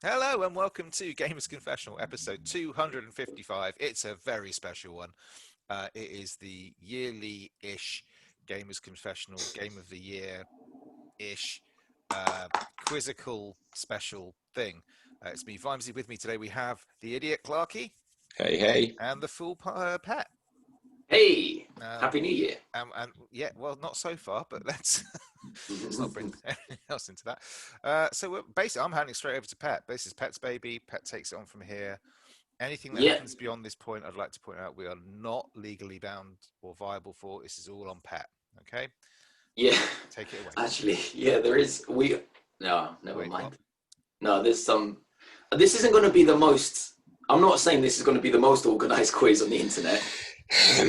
Hello and welcome to Gamers Confessional, episode 255. It's a very special one. It is the yearly-ish Gamers Confessional Game of the Year-ish quizzical special thing. It's me, Vimesy. With me today we have the idiot Clarky Hey, hey. and the fool Pat. Hey, Um, Happy New Year. and yeah, well, not so far, but let's not bring anything else into that. Basically, I'm handing straight over to Pat. This is Pat's baby. Pat takes it on from here. Anything that Yeah, happens beyond this point, I'd like to point out we are not legally bound or viable for. This is all on Pat. Okay, yeah. take it away. Actually, yeah, there is. No, never Wait, mind. what? No, there's some. This isn't going to be the most. I'm not saying this is going to be the most organized quiz on the internet,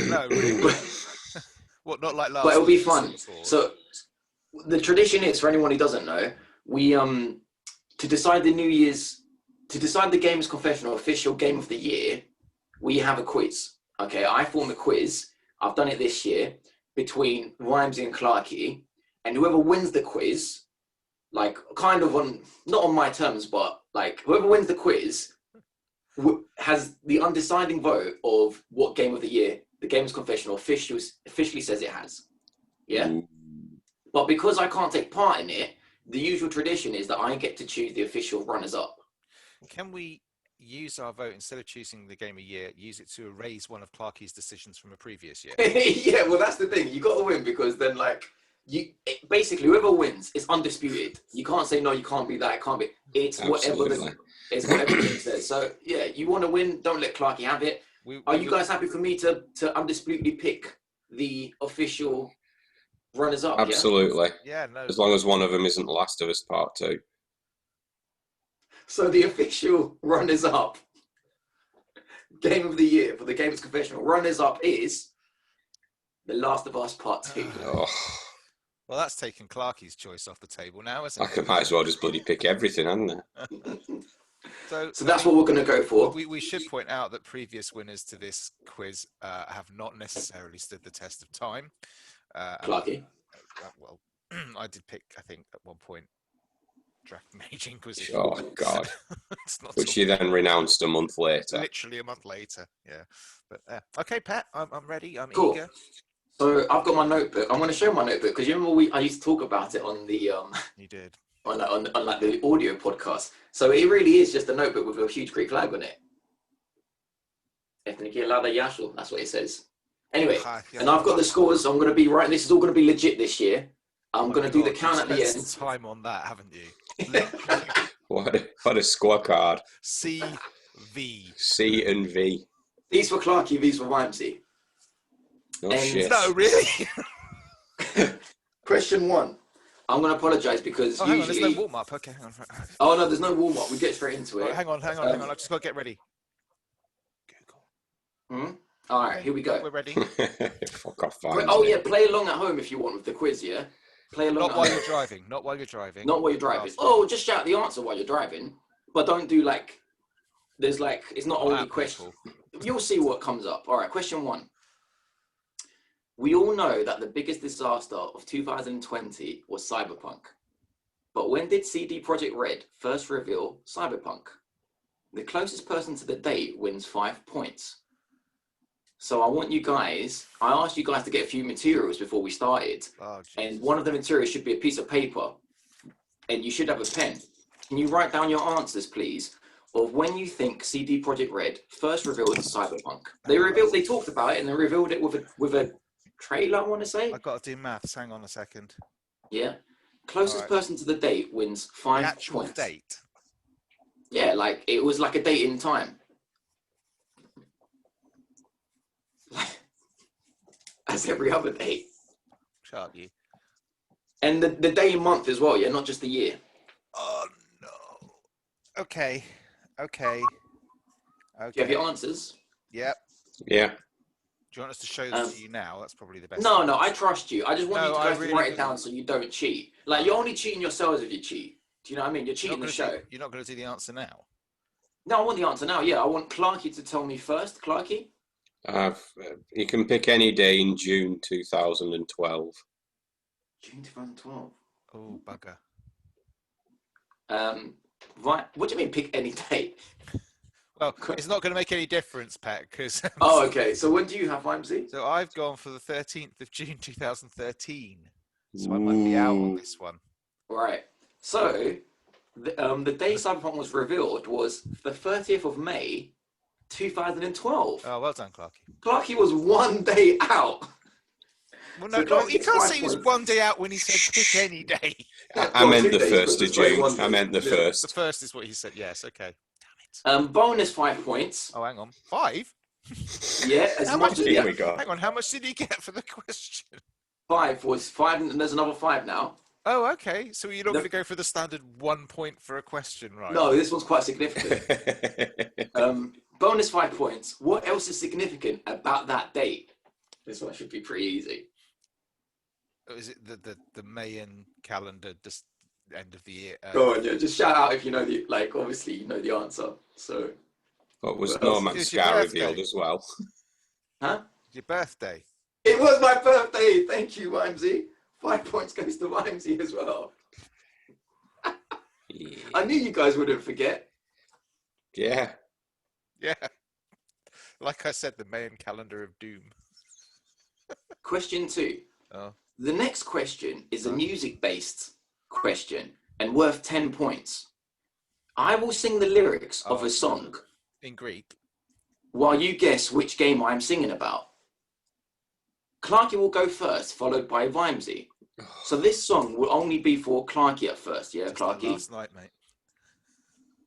No, really. What? Not like last. but it'll be week, fun. sort of. So the tradition is, for anyone who doesn't know, we to decide the New Year's, to decide the Gamers Confessional official game of the year, we have a quiz. Okay, I form a quiz. I've done it this year between Rhymesy and Clarky, and whoever wins the quiz, like kind of on not on my terms, but like whoever wins the quiz has the undeciding vote of what game of the year the Gamers Confessional officially says it has. Yeah. But because I can't take part in it, the usual tradition is that I get to choose the official runners-up. Can we use our vote instead of choosing the game of year? Use it to erase one of Clarky's decisions from a previous year. Yeah, well, that's the thing. You got to win because then, like, basically whoever wins is undisputed. You can't say no. You can't be that. It can't be. It's Absolutely. whatever the team says. So yeah, you want to win. Don't let Clarky have it. Are you guys happy for me to undisputedly pick the official runners-up? Absolutely. Yeah, no. As long as one of them isn't Last of Us Part 2. Yeah? So the official runners-up game of the year for the Gamers Confessional runners-up is The Last of Us Part 2. Oh, Well, that's taken Clarky's choice off the table now, isn't I it? might as well just bloody pick everything, hadn't I? So that's what we're going to go for. We should point out that previous winners to this quiz have not necessarily stood the test of time. Clarky. Well, I did pick, I think, at one point, Dragon Mage Inquisition. Oh, God. It's not Which you then renounced a month later. literally a month later. Yeah, but okay, Pat, I'm ready. I'm Cool. eager. So I've got my notebook. I'm going to show my notebook because you remember I used to talk about it on the You did. on like the audio podcast. So it really is just a notebook with a huge Greek flag on it. Ethnic Lada Yashul, that's what it says. Anyway, and I've got the scores. I'm going to be writing. This is all going to be legit this year. I'm going to do the count at the end. Spent some time on that, haven't you? What a scorecard. CV. C and V. These for Clarky, these for Rhymesy. Oh, And- shit. No, really? Question 1. I'm going to apologise because Hang on, usually. there's no warm up. Okay, hang on. Oh no, there's no warm up. We get straight into it. Hang on. I've just got to get ready. Google. All right, here we go. We're ready. Fuck off, fine. Oh yeah, play along at home if you want with the quiz. Yeah, play along. Not while you're driving. Not while you're driving. Not while you're driving. Oh, just shout the answer while you're driving, but don't do like. There's like it's not only question. You'll see what comes up. All right, question 1. We all know that the biggest disaster of 2020 was Cyberpunk, but when did CD Projekt Red first reveal Cyberpunk? The closest person to the date wins 5 points. So I asked you guys to get a few materials before we started. Oh, And one of the materials should be a piece of paper. And you should have a pen. Can you write down your answers, please, of when you think CD Projekt Red first revealed Cyberpunk? They talked about it and they revealed it with a trailer, I want to say. I've got to do maths. Hang on a second. Yeah. Closest person to the date wins 5 The actual points. date. Yeah, like it was like a date in time. As every other day. Shut up, you. And the day and month as well, yeah, not just the year. Oh, no. Okay. Do you have your answers? Yep. Yeah. Do you want us to show them to you now? That's probably the best. No, I trust you. I just want you guys really to write it down so you don't cheat. Like, you're only cheating yourselves if you cheat. Do you know what I mean? You're cheating the show. You're not going to do the answer now? No, I want the answer now. Yeah, I want Clarky to tell me first. Clarky? You can pick any day in June 2012. June 2012. Oh, bugger. Right. What do you mean pick any date? Well, it's not going to make any difference, Pat, because Oh, okay. So when do you have Vimesy? so I've gone for the 13th of June 2013. So I might be out on this one. Right. So the day Cyberpunk was revealed was the 30th of May, 2012. Oh, well done, Clarky. Clarky was 1 day out. Well, So no, Clarky you gets can't 5 say he was points. 1 day out when he said pick any day. I Well, meant 2 the days, 1st but of straight June. 1 day. I meant the Yeah. 1st. The first is what he said. Yes, okay. Damn it. Bonus 5 points. Oh, hang on. 5? Yeah, as How much much as did Here the we go. Hang on, how much did he get for the question? 5 was 5, and there's another 5 now. Oh, okay. So you're not The- going to go for the standard 1 point for a question, right? No, this one's quite significant. Bonus 5 points. What else is significant about that date? This one should be pretty easy. Is it the Mayan calendar, just end of the year? Go on, yeah. Just shout out if you know the obviously you know the answer. So, What was What else? Norman's It's your scar birthday. revealed as well? huh? Your birthday. It was my birthday. Thank you, Wimsey. 5 points goes to Wimsey as well. Yeah. I knew you guys wouldn't forget. Yeah. Yeah. Like I said, the Mayan calendar of doom. Question 2. Oh. The next question is a music-based question and worth 10 points. I will sing the lyrics of a song In Greek. while you guess which game I'm singing about. Clarky will go first, followed by Vimesy. So this song will only be for Clarky at first, yeah, Just like Clarky? last night, mate.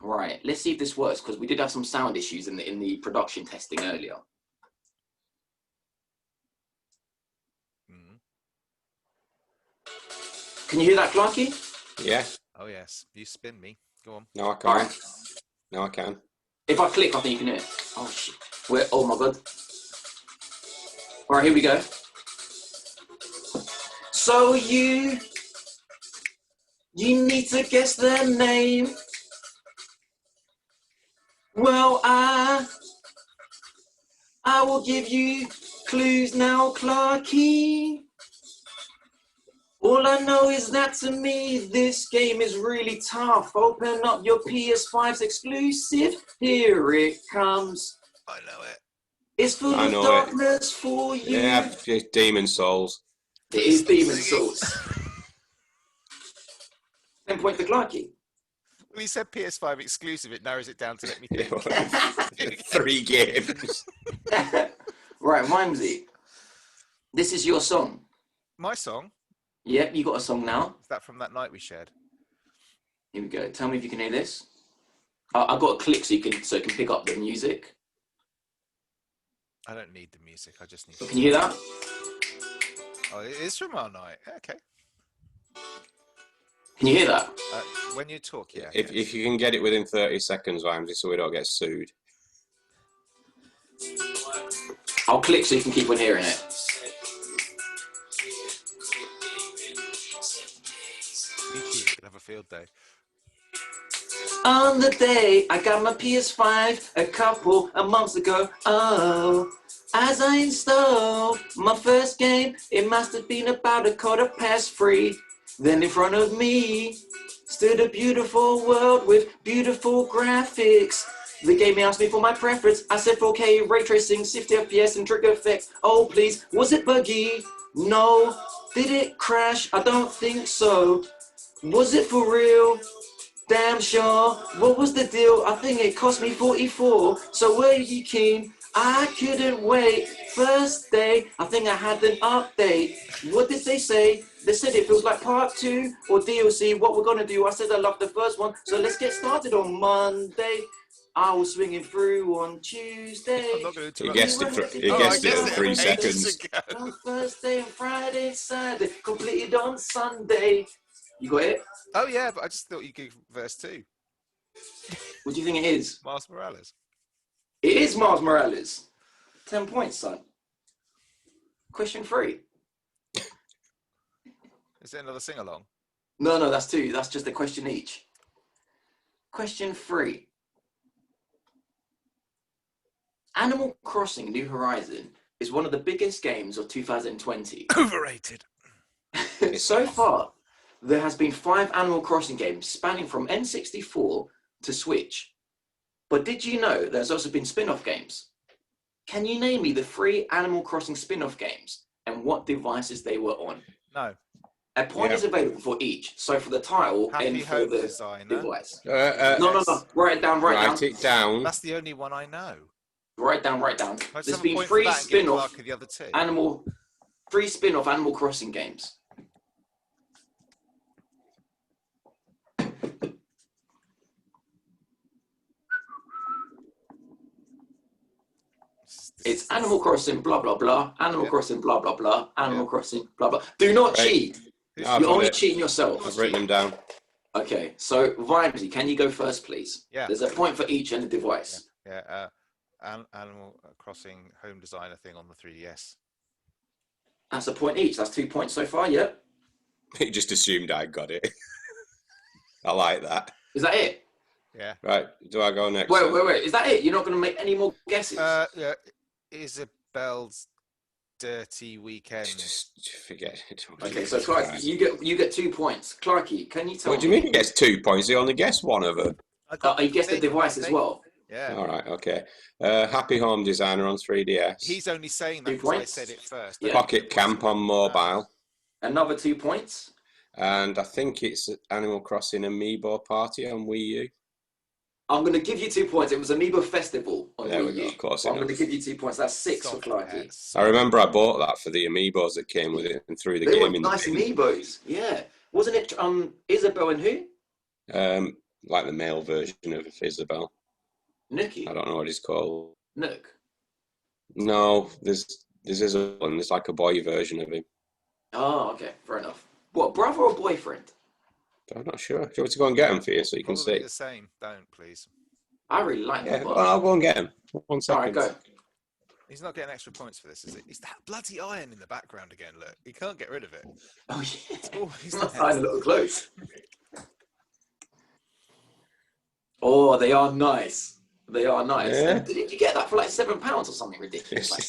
Right, let's see if this works, because we did have some sound issues in the production testing earlier. Mm. Can you hear that, Clarky? Yeah. Oh, yes. You spin me. Go on. No, I All can't. right. No, I can. If I click, I think you can hear it. Oh, shit. Oh, my God. All right, here we go. So you need to guess their name. Well, I will give you clues now, Clarky. All I know is that to me, this game is really tough. Open up your PS5's exclusive. Here it comes. I know it. It's full I of know it. darkness for you. Yeah, Demon Souls. It is Demon Singing. Souls. 10 points to Clarky. Well, he said PS5 exclusive. It narrows it down to let me Yeah, think. 3 games. Right, Wimsey. This is your song. My song? Yep, you got a song now. Is that from that night we shared? Here we go. Tell me if you can hear this. I've got a click so it can pick up the music. I don't need the music. I just need. Can you hear that? Oh, it is from our night. Okay. Can you hear that? When you talk, yeah. If you can get it within 30 seconds, Vimesy, so we don't get sued. I'll click so you can keep on hearing it. You can have a field day. On the day I got my PS5 a couple of months ago, oh, as I installed my first game, it must have been about 3:15. Then in front of me stood a beautiful world with beautiful graphics. The game asked me for my preference. I said 4K, ray tracing, 60 FPS and trigger effects. Oh please, was it buggy? No. Did it crash? I don't think so. Was it for real? Damn sure. What was the deal? I think it cost me 44. So were you keen? I couldn't wait. First day, I think I had an update. What did they say? They said it feels like part 2 or DLC. What we're gonna do? I said I love the first one. So let's get started on Monday. I was swinging through on Tuesday. I'm not going to He interrupt. guessed it in 3 seconds. On Thursday and Friday and Saturday. Completed on Sunday. You got it? Oh yeah, but I just thought you gave verse 2. What do you think it is? Miles Morales. It is Miles Morales. 10 points, son. Question 3. Is it another sing-along? No, that's 2. That's just a question each. Question 3. Animal Crossing New Horizon is one of the biggest games of 2020. Overrated. So far, there has been 5 Animal Crossing games spanning from N64 to Switch. But did you know there's also been spin-off games? Can you name me the 3 Animal Crossing spin-off games and what devices they were on? No. A point is available for each. So for the title Happy and for Home the Designer. device. Yes. No. Write it down. Write it down. That's the only one I know. Write down. I just There's have a been point for 3 that and give spin-off Clarky the other 2. 3 spin-off Animal Crossing games. It's Animal Crossing, blah, blah, blah. Animal Crossing, blah, blah, blah. Animal Crossing, blah, blah. Do not cheat. You're only cheating yourself. I've written them down. Okay, so Vimesy, can you go first, please? Yeah. There's a point for each and a device. Yeah. Animal Crossing Home Designer thing on the 3DS. That's a point each. That's 2 points so far, yeah? He just assumed I got it. I like that. Is that it? Yeah. Right, do I go next? Wait. Is that it? You're not going to make any more guesses? Yeah. Isabel's Dirty Weekend. Just forget it. Okay, so Clark, you get 2 points. Clarky, can you tell me? What do you mean he gets 2 points? He only guessed one of them. You guessed the device as well? Yeah. All right, okay. Happy Home Designer on 3DS. He's only saying that 2 because I points? said it first. Yeah. Pocket Camp on mobile. Another 2 points. And I think it's Animal Crossing Amiibo Party on Wii U. I'm going to give you 2 points. It was Amiibo Festival on There we Wii go, U. of course. I'm going to give you 2 points. That's 6 for Clarky. I remember I bought that for the Amiibos that came with it and threw the They game were in nice the bin. Amiibos. Yeah. Wasn't it Isabel and who? Like the male version of Isabel. Nookie. I don't know what it's called. Nook. No, there's Isabel and there's like a boy version of him. Oh, okay. Fair enough. What, brother or boyfriend? I'm not sure. Do you want me to go and get him for you so you can Probably see? the same. Don't, please. I really like Yeah, that. well, I'll go and get him. 1 second. All right, go. He's not getting extra points for this, is it? It's that bloody iron in the background again, look. He can't get rid of it. Oh, yeah. Always That's there. a little close. Oh, they are nice. They are nice. Yeah. And did you get that for like £7 or something ridiculous? Like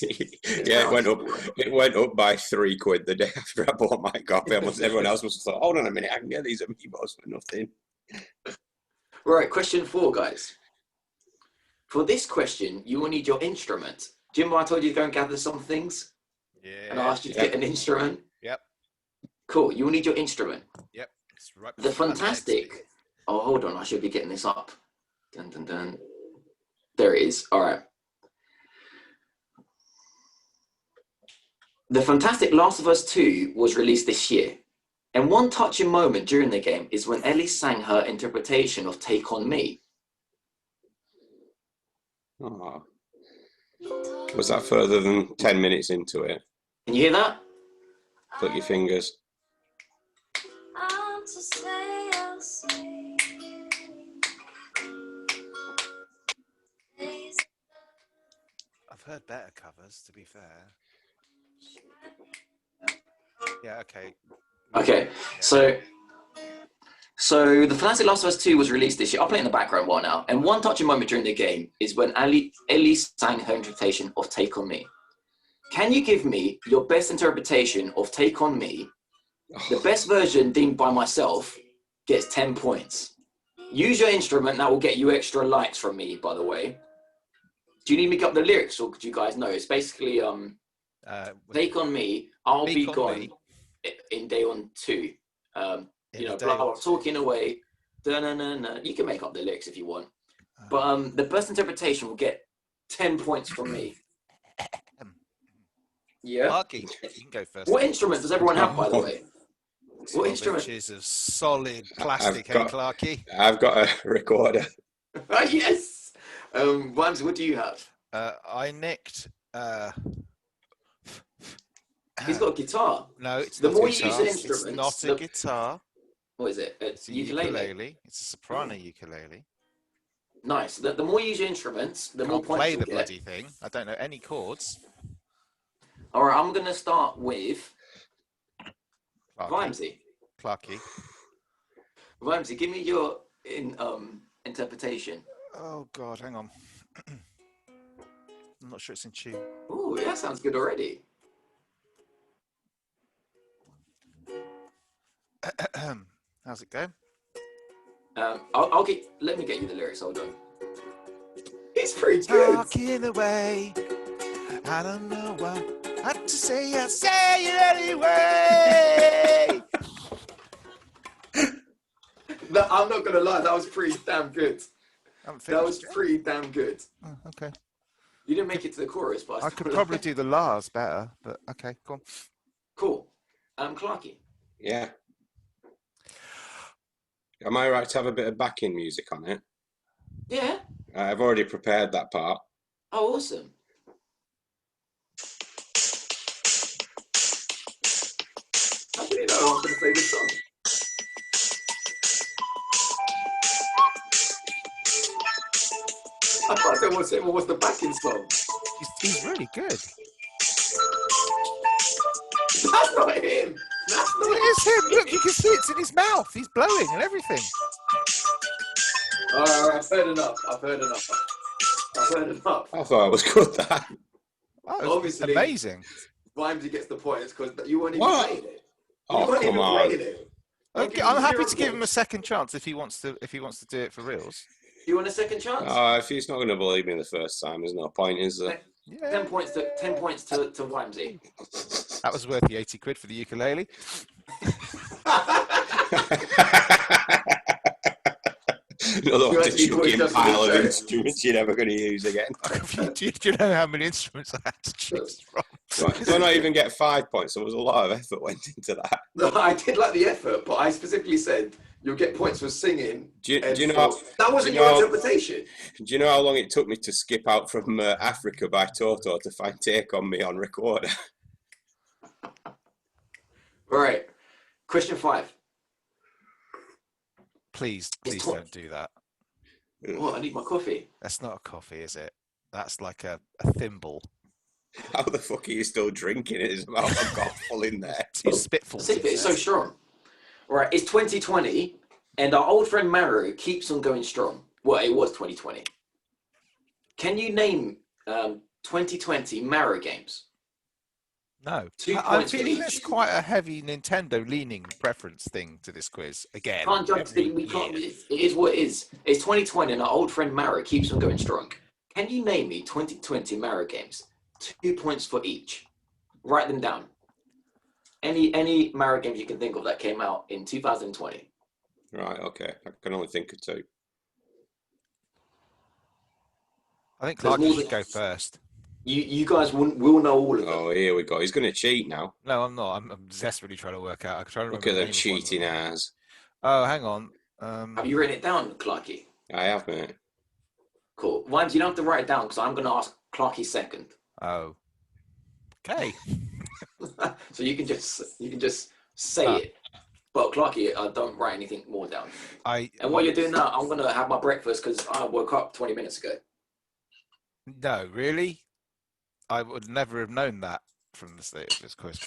Yeah, it went up. It went up by £3 the day after I bought my copy. Everyone else must have thought, hold on a minute, I can get these Amiibos for nothing. Right, question 4, guys. For this question, you will need your instrument. Jimbo, I told you to go and gather some things. Yeah. And I asked you to get an instrument. Yep. Cool. You will need your instrument. Yep. It's right The behind fantastic. Oh, hold on. I should be getting this up. Dun, dun, dun. There it is. All right. The fantastic Last of Us 2 was released this year. And one touching moment during the game is when Ellie sang her interpretation of Take On Me. Oh. Was that further than 10 minutes into it? Can you hear that? Put your fingers. I've heard better covers, to be fair. Yeah, okay. Okay, so the fantastic Last of Us 2 was released this year. I'll play it in the background while now. And one touching moment during the game is when Ellie sang her interpretation of Take On Me. Can you give me your best interpretation of Take On Me? The best version deemed by myself gets 10 points. Use your instrument, that will get you extra likes from me, by the way. Do you need me to get up the lyrics, or do you guys know? It's basically Take On Me, I'll be gone in day on 2. You know, blah, blah, talking away. You can make up the lyrics if you want. But the best interpretation will get 10 points from me. Yeah. Clarky, you can go first. What instrument does everyone have, by the way? What instrument? Inches of solid plastic, Clarky? I've got a recorder. Oh, yes. Vimesy, what do you have? I nicked. He's got a guitar. No, it's The not more a you guitar. use an It's instrument, not a guitar. What is it? It's a ukulele. It's a soprano ukulele. Nice. The more you use your instruments, the more Can't points play you the get. bloody thing. I don't know any chords. All right, I'm going to start with Vimesy. Clarky. Vimesy, give me your interpretation. Oh, God, hang on. I'm not sure it's in tune. Ooh, that sounds good already. How's it going? Let me get you the lyrics. Hold on. It's pretty good. Talking away. I don't know what to say. I'll say it anyway. I'm not gonna lie. That was pretty damn good. That was pretty damn good. Oh, okay. You didn't make it to the chorus, but I could probably do the Lars better, but okay, go on. Cool. Clarky. Yeah. Am I right to have a bit of backing music on it? Yeah. I've already prepared that part. Oh, awesome. How do you know I'm going to play this song? I thought that was him. What was the backing song? He's really good. That's not him. That's not It is him. Look, you can see it's in his mouth. He's blowing and everything. All right, I've heard enough. I thought it was good, that. Oh, obviously amazing. Rhymesy gets the points because you weren't even What? playing it. Oh, come on. Okay, I'm happy to give him a second chance if he wants to do it for reals. You want a second chance? If he's not going to believe me the first time, there's no point, is there? Yeah. 10 points to Rhymesy. That was worth the 80 quid for the ukulele. Another chucking pile of instruments you're never going to use again. do you know how many instruments I had to choose from? Right, do I not even get 5 points? There was a lot of effort went into that. No, I did like the effort, but I specifically said you'll get points for singing. Do you know that wasn't your interpretation? Do you know how long it took me to skip out from Africa by Toto to find Take On Me on recorder? All right. Question 5. Please don't do that. What? I need my coffee. That's not a coffee, is it? That's like a thimble. How the fuck are you still drinking it? There's about a cup full in there. Two spitfuls. It's so strong. All right, it's 2020, and our old friend Maru keeps on going strong. Well, it was 2020. Can you name 2020 Maru games? No. 2 I'm points feeling for there's each. quite a heavy Nintendo-leaning preference thing to this quiz. Again. Can't judge we can't. It is what it is. It's 2020, and our old friend Maru keeps on going strong. Can you name me 2020 Maru games? 2 points for each. Write them down. Any Mario games you can think of that came out in 2020. Right, okay. I can only think of 2. I think Clark should go first. You guys will know all of them. Oh, here we go. He's going to cheat now. No, I'm not. I'm desperately trying to work out. I'm trying to Look at the cheating ass. Oh, hang on. Have you written it down, Clarky? I have, mate. Cool. Rhymes, you don't have to write it down because I'm going to ask Clarky second. Oh. Okay. So you can just say it. But Clarky, don't write anything more down. And while you're doing that, I'm going to have my breakfast because I woke up 20 minutes ago. No, really? I would never have known that from the state of this quiz.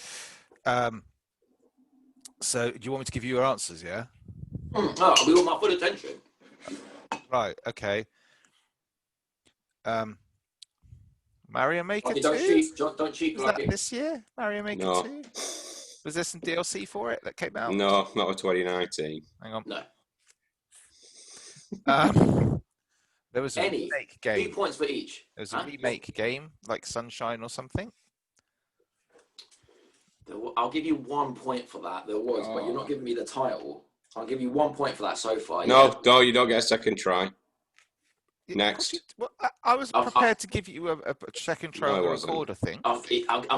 So, do you want me to give you your answers, yeah? Oh, we want my full attention. Right, okay. Mario Maker 2? Don't cheat, Was that this year? Mario Maker 2? Was there some DLC for it that came out? No, not with 2019. Hang on. No. There was a remake game. 2 points for each. There was a remake game, like Sunshine or something. I'll give you 1 point for that. There was, but you're not giving me the title. I'll give you 1 point for that so far. No, you don't get a second try. Next. I was prepared to give you a second try on the recorder thing. I'm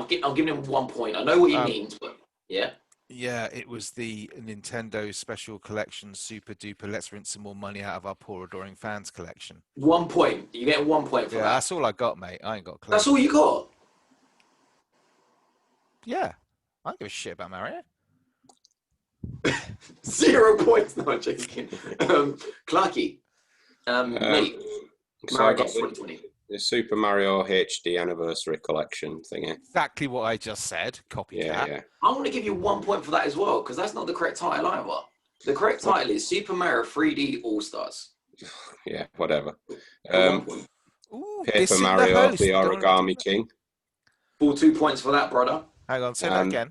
giving him 1 point. I know what he means, but yeah. Yeah, it was the Nintendo Special Collection Super Duper Let's Rinse Some More Money Out of Our Poor Adoring Fans collection. 1 point. You get 1 point for that. That's all I got, mate. I ain't got a clue. That's all you got? Yeah. I don't give a shit about Mario. 0 points. No, I'm joking. Clarky. Mate. Mario Games 2020. The Super Mario HD Anniversary Collection thingy. Exactly what I just said. Copycat. Yeah. I want to give you 1 point for that as well, because that's not the correct title either. The correct title is Super Mario 3D All-Stars. Yeah, whatever. Ooh, Paper Mario, the Origami King. Full 2 points for that, brother. Hang on, say that again.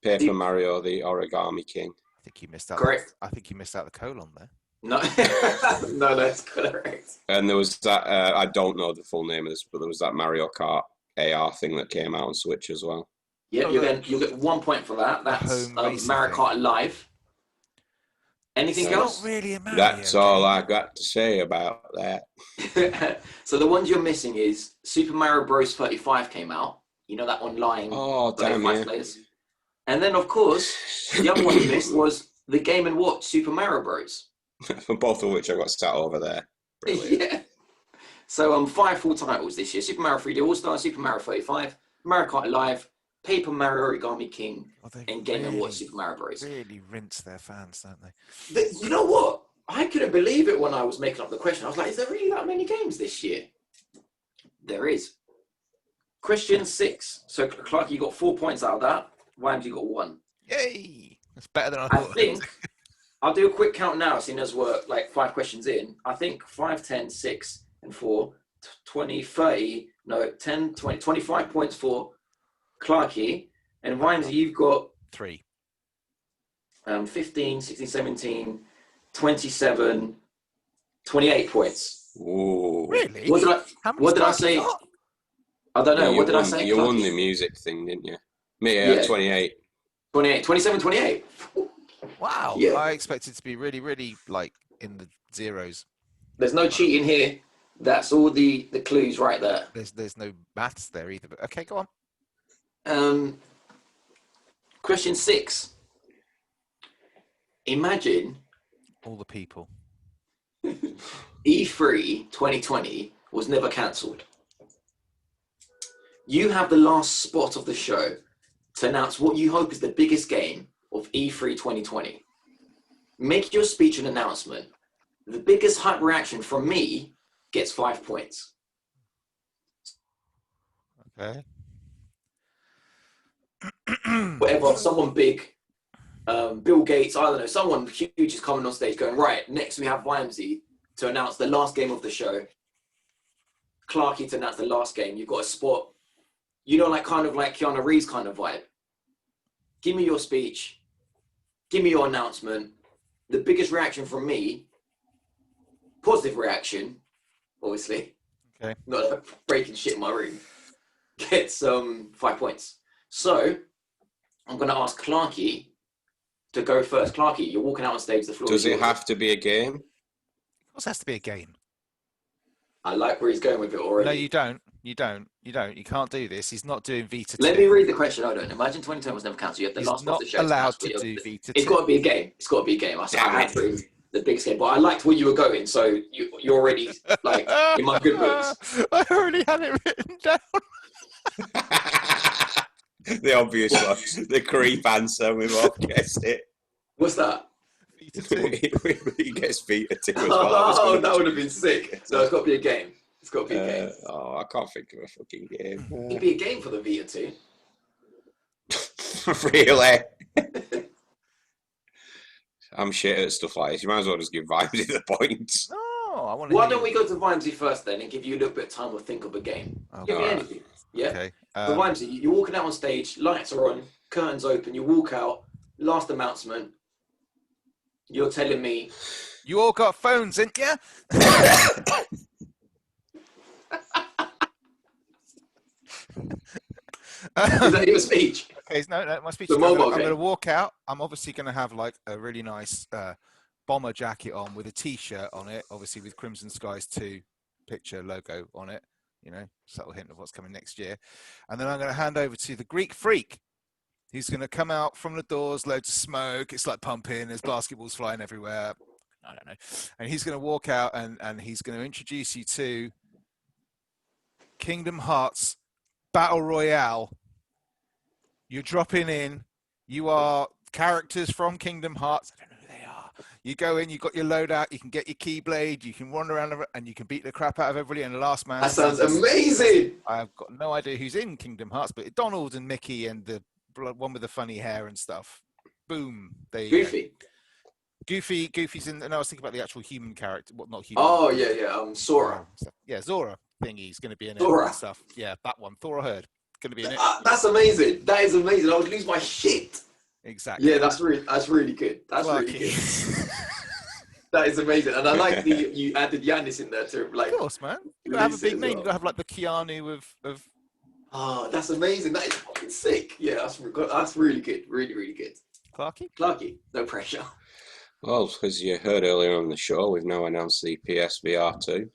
Paper Mario, the Origami King. I think you missed out. Correct. I think you missed out the colon there. No, no, that's correct. And there was that, I don't know the full name of this, but there was that Mario Kart AR thing that came out on Switch as well. Yeah, you'll get 1 point for that. That's Mario Kart Live. Anything else? Not really a Mario That's all game. I got to say about that. So the ones you're missing is Super Mario Bros. 35 came out. You know, that online. Oh, damn, 35 yeah. players. And then, of course, the other one you missed was the Game & Watch Super Mario Bros. Both of which I got sat over there. Brilliant. Yeah. So 5 full titles this year: Super Mario 3D All-Star, Super Mario 35, Mario Kart Live, Paper Mario Origami King, and Game & Watch Super Mario Bros. Really rinse their fans, don't they? You know what? I couldn't believe it when I was making up the question. I was like, is there really that many games this year? There is. Question 6. So Clark, you got 4 points out of that. Wimes, you got 1. Yay! That's better than I I thought. think I'll do a quick count now, seeing as we're like 5 questions in. I think 5, 10, 6, and 4, 20, 30, no, 10, 20, 25 points for Clarky. And Wimes, you've got 3. 15, 16, 17, 27, 28 points. Ooh. Really? What did I Clarky say? got? I don't know. Yeah, What did I say? You won Clarky? the music thing, didn't you? Me, Yeah. 28. 28, 27, 28. Wow. Yeah. I expected to be really, really like in the zeros. There's no cheating here. That's all the clues right there. There's no maths there either. But okay, go on. Question 6. Imagine All the people. E3 2020 was never cancelled. You have the last spot of the show to announce what you hope is the biggest game of E3 2020. Make your speech and announcement. The biggest hype reaction from me gets 5 points. Okay. Whatever, someone big, Bill Gates, I don't know, someone huge is coming on stage going, right, next we have Wimsey to announce the last game of the show. Clarky to announce the last game. You've got a spot, you know, like kind of like Keanu Reeves kind of vibe. Give me your speech. Give me your announcement. The biggest reaction from me, positive reaction, obviously. Okay. Not like breaking shit in my room. Gets 5 points. So I'm going to ask Clarky to go first. Clarky, you're walking out on stage. The floor. Does it have to be a game? Of course, it has to be a game. I like where he's going with it already. No, you don't. You don't. You don't. You can't do this. He's not doing Vita 2. Let me read the question. I don't. Imagine 2010 was never cancelled. You have the He's last not of the show. allowed to do Vita 2. It's got to be a game. It's got to be a game. I had to the biggest game, but I liked where you were going, so you're already like in my good books. I already had it written down. The obvious one. The creep answer. We've all guessed it. What's that? Vita 2. He gets Vita 2 as well. Oh, that would have been sick. So it's got to be a game. It's got to be a game. I can't think of a fucking game. It'd be a game for the Vita 2. Really? I'm shit at stuff like this. You might as well just give Vimesy the points. No, I want to. Why don't we go to Vimesy first then and give you a little bit of time to think of a game? Okay. Give me anything. Yeah. Okay. So Vimesy, you're walking out on stage, lights are on, curtains open, you walk out, last announcement. You're telling me you all got phones, ain't ya? is that your speech? Okay, no, my speech. The I'm mobile going to game. walk out. I'm obviously going to have like a really nice bomber jacket on with a T-shirt on it, obviously with Crimson Skies 2 picture logo on it. You know, subtle hint of what's coming next year. And then I'm going to hand over to the Greek Freak. He's going to come out from the doors, loads of smoke. It's like pumping. There's basketballs flying everywhere. I don't know. And he's going to walk out and he's going to introduce you to Kingdom Hearts Battle Royale. You're dropping in. You are characters from Kingdom Hearts. I don't know who they are. You go in, you've got your loadout, you can get your Keyblade, you can wander around and you can beat the crap out of everybody. And the last man. That sounds amazing. I've got no idea who's in Kingdom Hearts, but Donald and Mickey and the one with the funny hair and stuff. Boom. There you Goofy. Go. Goofy's in. And I was thinking about the actual human character. Well, not human. Oh, yeah. Sora. Yeah, Zora thingy's going to be in it. Zora. And stuff. Yeah, that one. Thora Heard. Going to be in it. That's amazing. That is amazing. I would lose my shit. Exactly. Yeah, that's really good. That's really Clarky. good. That is amazing, and I like you added Yanis in there to like. Of course, man. You gotta have a release it big as name. well. You gotta have like the Keanu of. Oh, that's amazing. That is fucking sick. Yeah, that's really good. Really, really good. Clarky. Clarky, no pressure. Well, as you heard earlier on the show, we've now announced the PSVR 2.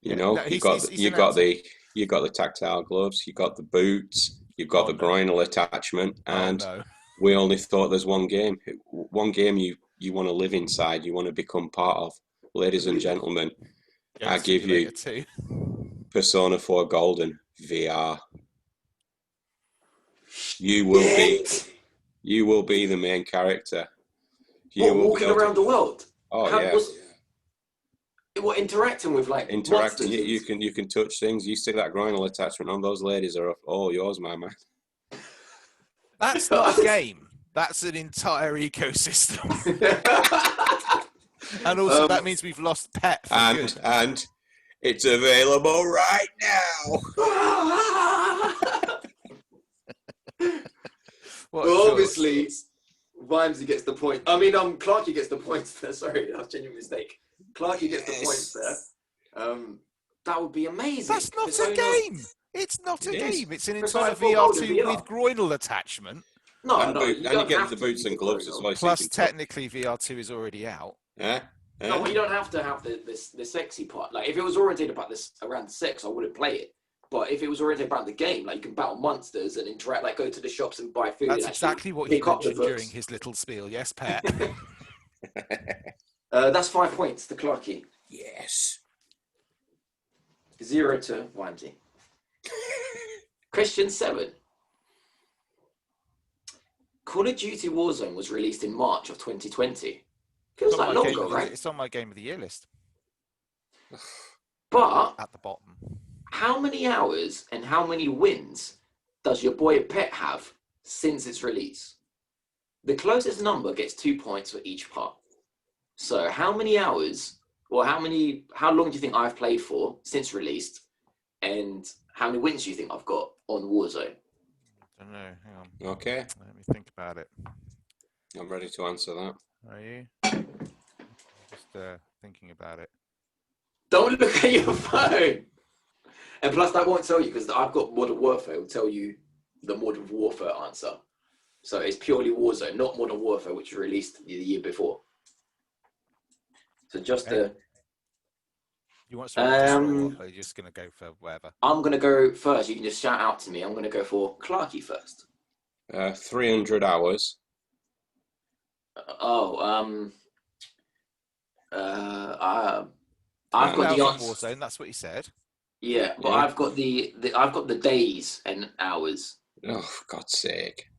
You know, no, you he's got announced it. the tactile gloves, you got the boots, you've got Oh, the no. groinal attachment, Oh and no. we only thought there's one game you want to live inside, you want to become part of. Ladies and gentlemen, Game I give you Simulator 2. Persona 4 Golden VR. You will be the main character. You will Walking around the world? Oh How, yeah. What, interacting with like Interacting, monsters? you can touch things. You stick that groinal attachment on. Those ladies are all yours, my man. That's not a game. That's an entire ecosystem. And also that means we've lost Pet for good. And it's available right now. Well, obviously, Vimesy gets the point. I mean, Clarky gets the points there. Sorry, that was a genuine mistake. Clarky gets the points there. That would be amazing. That's not a game. It's not a game. It's an entire Persona 4 VR2 with groinal attachment. No, and you you get the boots and gloves as well. Plus, technically, VR2 is already out. Yeah. No, but you don't have to have the sexy part. Like, if it was oriented about this around sex, I wouldn't play it. But if it was oriented about the game, like you can battle monsters and interact, like go to the shops and buy food. That's exactly what he mentioned during his little spiel. Yes, Pat. That's 5 points to Clarky. Yes. 0 to Vimesy. Question 7. Call of Duty Warzone was released in March of 2020. Feels like longer, right? It's on my Game of the Year list. But at the bottom. How many hours and how many wins does your boy Pet have since its release? The closest number gets 2 points for each part. So how many hours, or how long do you think I've played for since released, and how many wins do you think I've got on Warzone? I don't know. Hang on. Okay. Let me think about it. I'm ready to answer that. Are you? Just thinking about it. Don't look at your phone. And plus, that won't tell you because I've got Modern Warfare. It will tell you the Modern Warfare answer. So it's purely Warzone, not Modern Warfare, which was released the year before. So just You want to or are you just going to go for whatever? I'm going to go first. You can just shout out to me. I'm going to go for Clarky first. 300 hours. I've got the answer. Warzone, that's what he said. Yeah, but I've got the days and hours. Oh, for God's sake.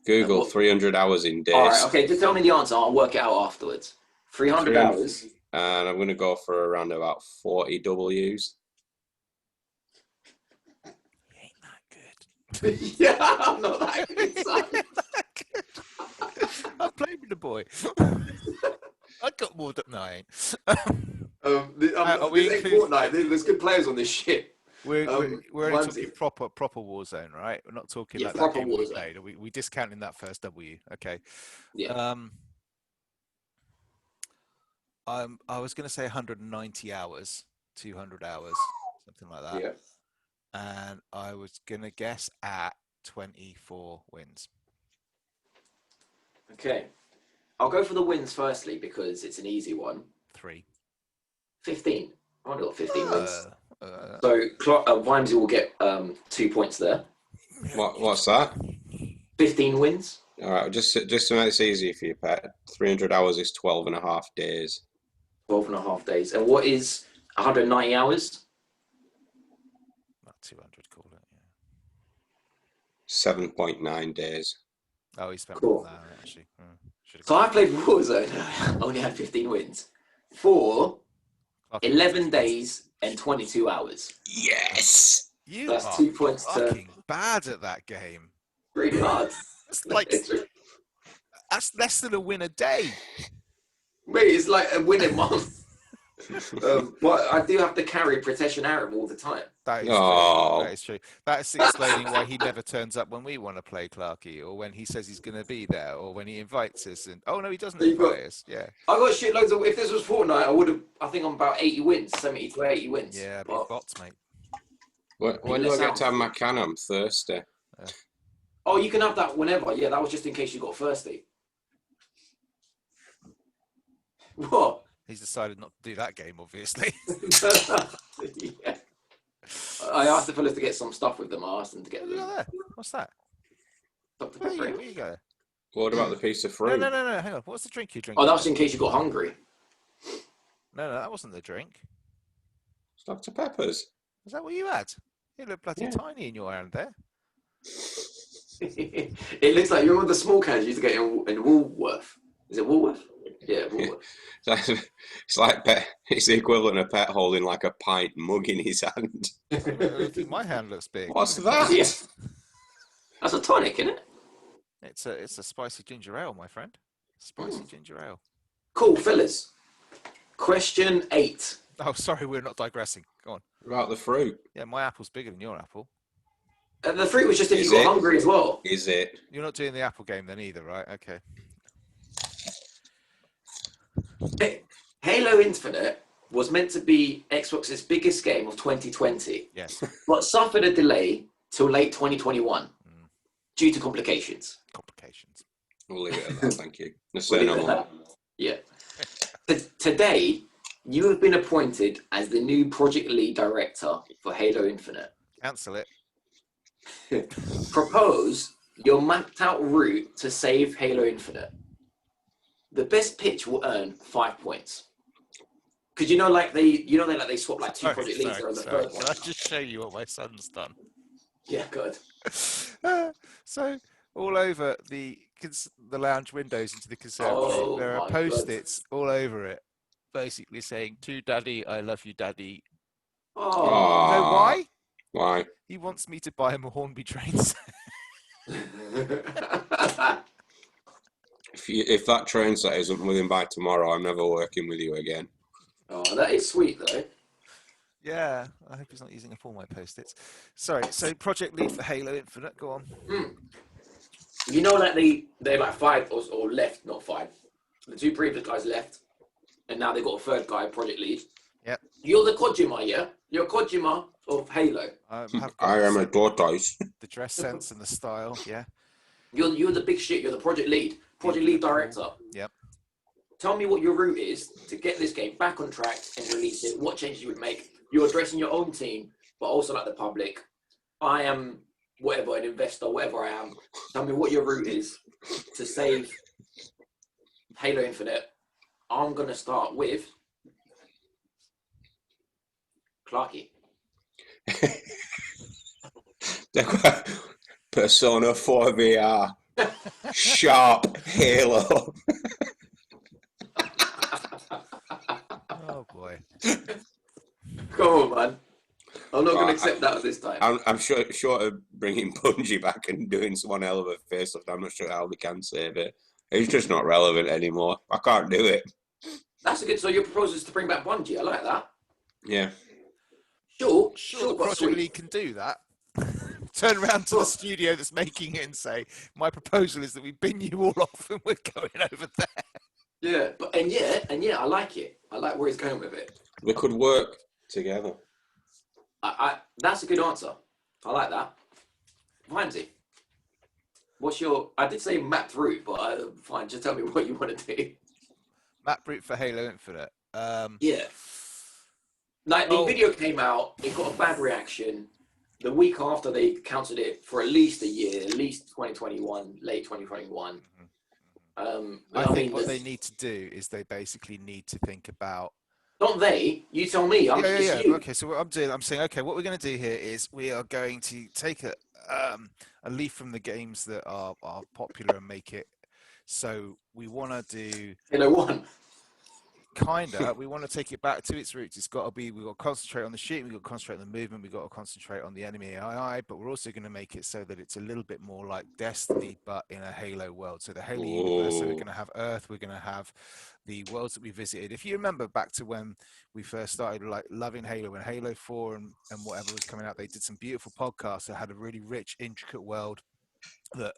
Google 300 hours in days. All right, okay, just tell me the answer. I'll work it out afterwards. 300 hours. And I'm going to go for around about 40 Ws. He ain't that good. Yeah, I'm not that good, son. I played with the boy. I got more than... No, I ain't. Fortnite. There's good players on this shit. We're only talking proper Warzone, right? We're not talking like that game we played. We discounting that first W, okay? Yeah. I was going to say 190 hours, 200 hours, something like that. Yeah. And I was going to guess at 24 wins. Okay. I'll go for the wins firstly because it's an easy one. 3. 15. I've only got 15 wins. So Vimesy will get 2 points there. What's that? 15 wins. All right, just to make this easy for you, Pat, 300 hours is 12 and a half days. 12 and a half days. And what is 190 hours? About 200, call it, yeah. 7.9 days. Oh, he spent more than that, actually. So I played Warzone. Only had 15 wins. For 11 days and 22 hours. Yes! That's 2 points fucking bad at that game. Really hard. It's like... That's less than a win a day. Wait, it's like a win a month. But I do have to carry protection Arab all the time. That is Oh. true. That is true. That's explaining why he never turns up when we want to play Clarky, or when he says he's going to be there, or when he invites us. And oh no, he doesn't So you've invite got- us. Yeah. I got shitloads of. If this was Fortnite, I would have. I think I'm about 80 wins, 70 to 80 wins. Yeah, But, bots, mate. When do I get to have my can? I'm thirsty. oh, you can have that whenever. Yeah, that was just in case you got thirsty. What? He's decided not to do that game, obviously. Yeah. I asked the fellas to get some stuff with them. I asked them to get What have you them. got there? What's that? Dr. Where Pepper. you go? What about the piece of No, fruit? no, no, no. Hang on. What's the drink you drink? Oh, that was in case you got hungry. No, that wasn't the drink. It's Dr. Pepper's. Is that what you had? You look bloody Yeah. tiny in your hand there. It looks like you're one of the small cans you used to get in Woolworth. Is it Woolworth? Yeah, Woolworth. It's like it's the equivalent of Pet holding like a pint mug in his hand. I think my hand looks big. What's that? Yeah. That's a tonic, isn't it? It's a spicy ginger ale, my friend. Spicy ginger ale. Cool, fellas. Question 8. Oh, sorry, we're not digressing. Go on. About the fruit. Yeah, my apple's bigger than your apple. The fruit was just if Is you got it? hungry as well. Is it? You're not doing the apple game then either, right? Okay. Halo Infinite was meant to be Xbox's biggest game of 2020, Yes. but suffered a delay till late 2021 due to complications. Complications. We'll leave it at that, thank you. Let's We'll say leave no it at more. that. Yeah. Today, you have been appointed as the new project lead director for Halo Infinite. Cancel it. Propose your mapped out route to save Halo Infinite. The best pitch will earn 5 points. Because they they swap like two project leads on the third one. Can I just show you what my son's done? Yeah, good. So all over the lounge windows into the conservatory, Oh, there are my post-its all over it, basically saying, "To Daddy, I love you, Daddy." Oh. You know why? Why? He wants me to buy him a Hornby train set. If that train set isn't with him by tomorrow, I'm never working with you again. Oh, that is sweet though. Yeah, I hope he's not using up all my post-its. Sorry, so project lead for Halo Infinite, go on. You know that they're like 5 or left, not 5. The 2 previous guys left, and now they've got a third guy, project lead. Yep. You're the Kojima, yeah? You're Kojima of Halo. I am a tortoise. The dress sense and the style, yeah. You're the big shit. You're the project lead director. Yep. Tell me what your route is to get this game back on track and release it. What changes you would make? You're addressing your own team, but also like the public. I am whatever, an investor, whatever I am. Tell me what your route is to save Halo Infinite. I'm gonna start with Clarky. Persona 4 VR. Sharp Halo. Oh boy. Come on, man. I'm not going to accept that this time. I'm short of bringing Bungie back and doing one hell of a facelift. I'm not sure how we can save it. It's just not relevant anymore. I can't do it. That's a good. So your proposal is to bring back Bungie. I like that. Yeah. Sure, The but project sweet. lead can do that. Turn around to the studio that's making it and say, "My proposal is that we bin you all off and we're going over there." Yeah, and yeah, I like it. I like where he's going with it. We could work together. That's a good answer. I like that. Vimesy, what's your? I did say mapped route, but fine. Just tell me what you want to do. Map route for Halo Infinite. Yeah. Like the video came out, it got a bad reaction. The week after, they cancelled it for at least a year, at least 2021, late 2021. I think what they need to do is they basically need to think about. Not they. You tell me. Yeah. You. Okay, so what I'm saying, okay, what we're going to do here is we are going to take a leaf from the games that are popular and make it. So we want to do Halo 1. we want to take it back to its roots. It's got to be, we've got to concentrate on the shooting, we've got to concentrate on the movement, we've got to concentrate on the enemy AI, but we're also going to make it so that it's a little bit more like Destiny, but in a Halo world. So the Halo universe, so we're going to have Earth, we're going to have the worlds that we visited. If you remember back to when we first started like loving Halo, when Halo 4 and whatever was coming out, they did some beautiful podcasts that had a really rich, intricate world that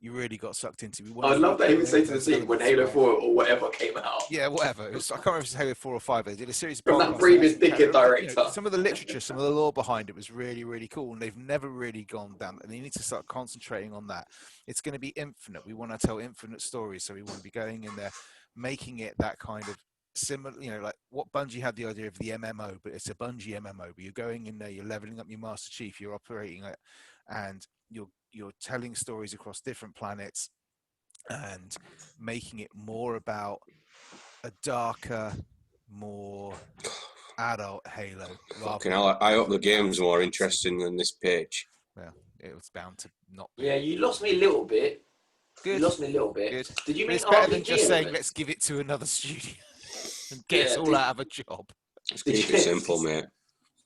you really got sucked into. I love that he would say to the team when Halo 4 or whatever came out. Yeah, whatever. I can't remember if it's Halo 4 or 5. They did a series of From podcasts that previous dickhead director. some of the literature, some of the lore behind it was really, really cool, and they've never really gone down. And they need to start concentrating on that. It's going to be infinite. We want to tell infinite stories, so we want to be going in there, making it that kind of similar, like what Bungie had the idea of the MMO, but it's a Bungie MMO. But you're going in there, you're leveling up your Master Chief, you're operating it, and you're telling stories across different planets and making it more about a darker, more adult Halo. Fucking hell, I hope the game's more interesting than this pitch. Well, it was bound to not be. Yeah, you lost me a little bit. Good. You lost me a little bit. Good. Did you mean it's better RPG than just saying, elements? let's give it to another studio and get us all out of a job. Just keep it simple, mate.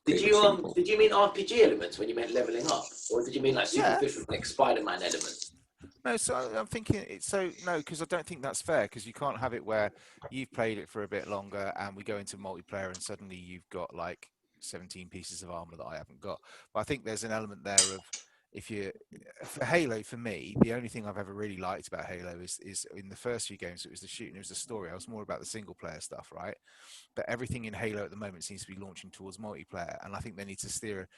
Did you mean RPG elements when you meant leveling up? Or did you mean like superficial, like Spider-Man elements? No, so I'm thinking no, because I don't think that's fair, because you can't have it where you've played it for a bit longer and we go into multiplayer and suddenly you've got like 17 pieces of armor that I haven't got. But I think there's an element there of, for Halo, for me, the only thing I've ever really liked about Halo is in the first few games, it was the shooting, it was the story. I was more about the single player stuff, right? But everything in Halo at the moment seems to be launching towards multiplayer, and I think they need to steer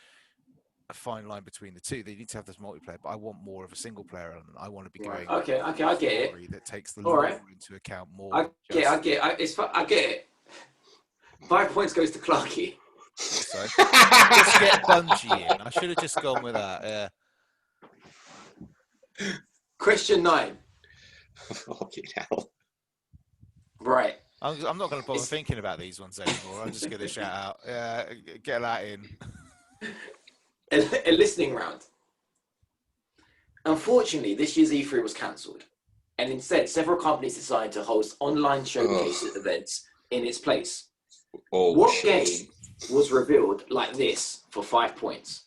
a fine line between the two. They need to have this multiplayer, but I want more of a single player element. I want to be going. Okay, I get it. That takes the lore into account more. I get it. 5 points goes to Clarky. So just get Bungie in. I should have just gone with that. Yeah. Question 9. Fucking hell. Right. I'm not going to bother thinking about these ones anymore. I'm just going to shout out. Get that in. A listening round. Unfortunately, this year's E3 was cancelled, and instead, several companies decided to host online showcase events in its place. What game was revealed like this for 5 points?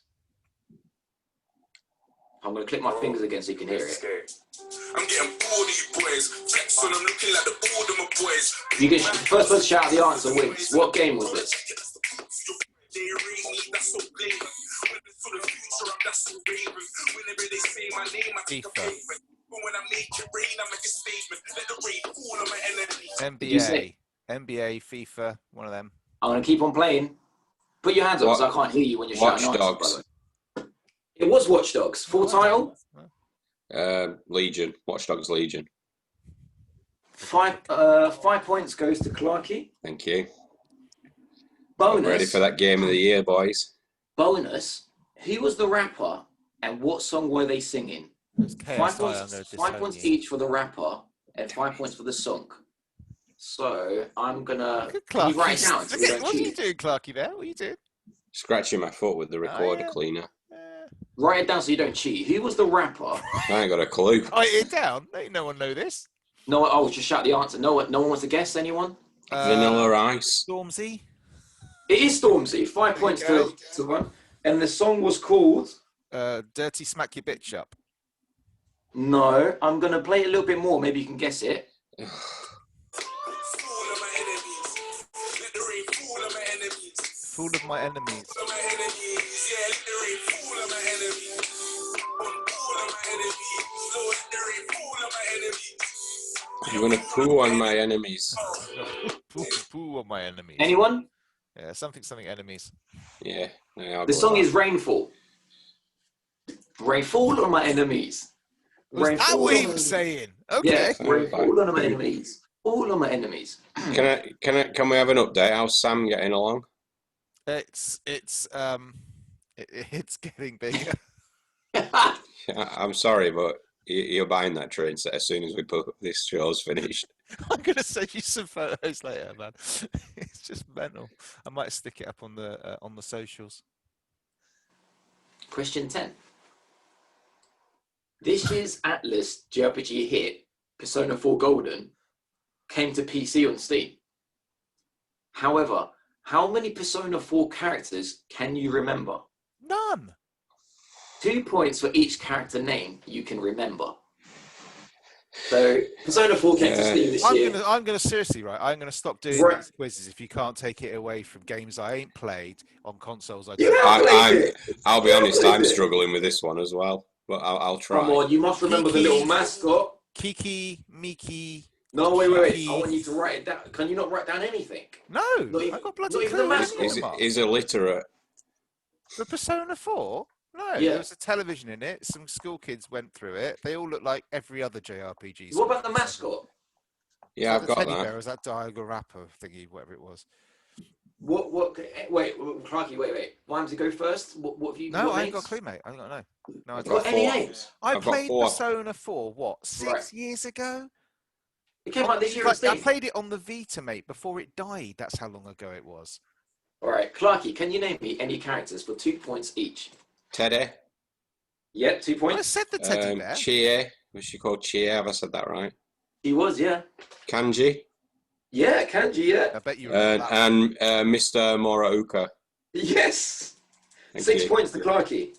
I'm going to click my fingers again so you can hear it. I'm getting bored of you boys. Flex on them looking like the bored of my boys. You can first one shout out the answer wins. What game was this? FIFA. NBA, FIFA, one of them. I'm going to keep on playing. Put your hands up because I can't hear you when you're shouting Watch answers, Dogs. It was Watch Dogs. Full title? Legion. Watch Dogs Legion. 5 points goes to Clarky. Thank you. Bonus. I'm ready for that game of the year, boys. Bonus. Who was the rapper and what song were they singing? 5 points each for the rapper and 5 points for the song. So I'm gonna can you write it down. So what are you doing, Clarky? There, what are you doing? Scratching my foot with the recorder cleaner. Write it down so you don't cheat. Who was the rapper? I ain't got a clue. Write it down. No one know this. No, just shout the answer. No one wants to guess. Anyone? Vanilla Ice. Stormzy. It is Stormzy. 5 points to one. And the song was called Dirty Smack Your Bitch Up. No, I'm gonna play it a little bit more. Maybe you can guess it. Fool of my enemies. I'm gonna poo on my enemies. Poo on my enemies. Anyone? Yeah, something enemies. Yeah. The song is Rainfall. Rainfall on my enemies. Was that what he was saying? Okay. Yeah, rainfall on my enemies. All on my enemies. Can we have an update? How's Sam getting along? It's getting bigger. I'm sorry, but you're buying that train set as soon as we put this show's finished. I'm gonna send you some photos later, man. It's just mental. I might stick it up on the socials. Question 10. This year's Atlas JRPG hit, Persona 4 Golden, came to PC on Steam. However, how many Persona 4 characters can you remember? None. 2 points for each character name you can remember. So, Persona 4 came to Steam this year. I'm gonna seriously, right? I'm gonna stop doing Right. these quizzes if you can't take it away from games I ain't played on consoles. I'll be honest, I'm struggling with this one as well, but I'll try. Come on, you must remember the little mascot. Kiki, Miki. No, wait. I want you to write it down. Can you not write down anything? No, I got bloody not even the clue. mascot. He's illiterate. The Persona 4? No, Yeah. there was a television in it. Some school kids went through it. They all look like every other JRPG. What about the mascot? Yeah, I've got teddy that. bear, was that Diagonal Rapper thingy, whatever it was? What? Wait, Clarky, wait. Why to go first? What have you? No, I ain't names? got a clue, mate. I don't know. No, I Have don't. you got any names? I I've got played 4. Persona 4, what, 6 Right. years ago? It came out this year on Like, I Steam. played it on the Vita, mate, before it died. That's how long ago it was. All right, Clarky, can you name me any characters for 2 points each? Teddy. Yep, 2 I points. said the teddy bear. Chie. Was she called Chie? Have I said that right? He was, yeah. Kanji. Yeah, Kanji, yeah. I bet you remember that. And Mr. Morauka. Yes. Thank 6 you. points to Clarky.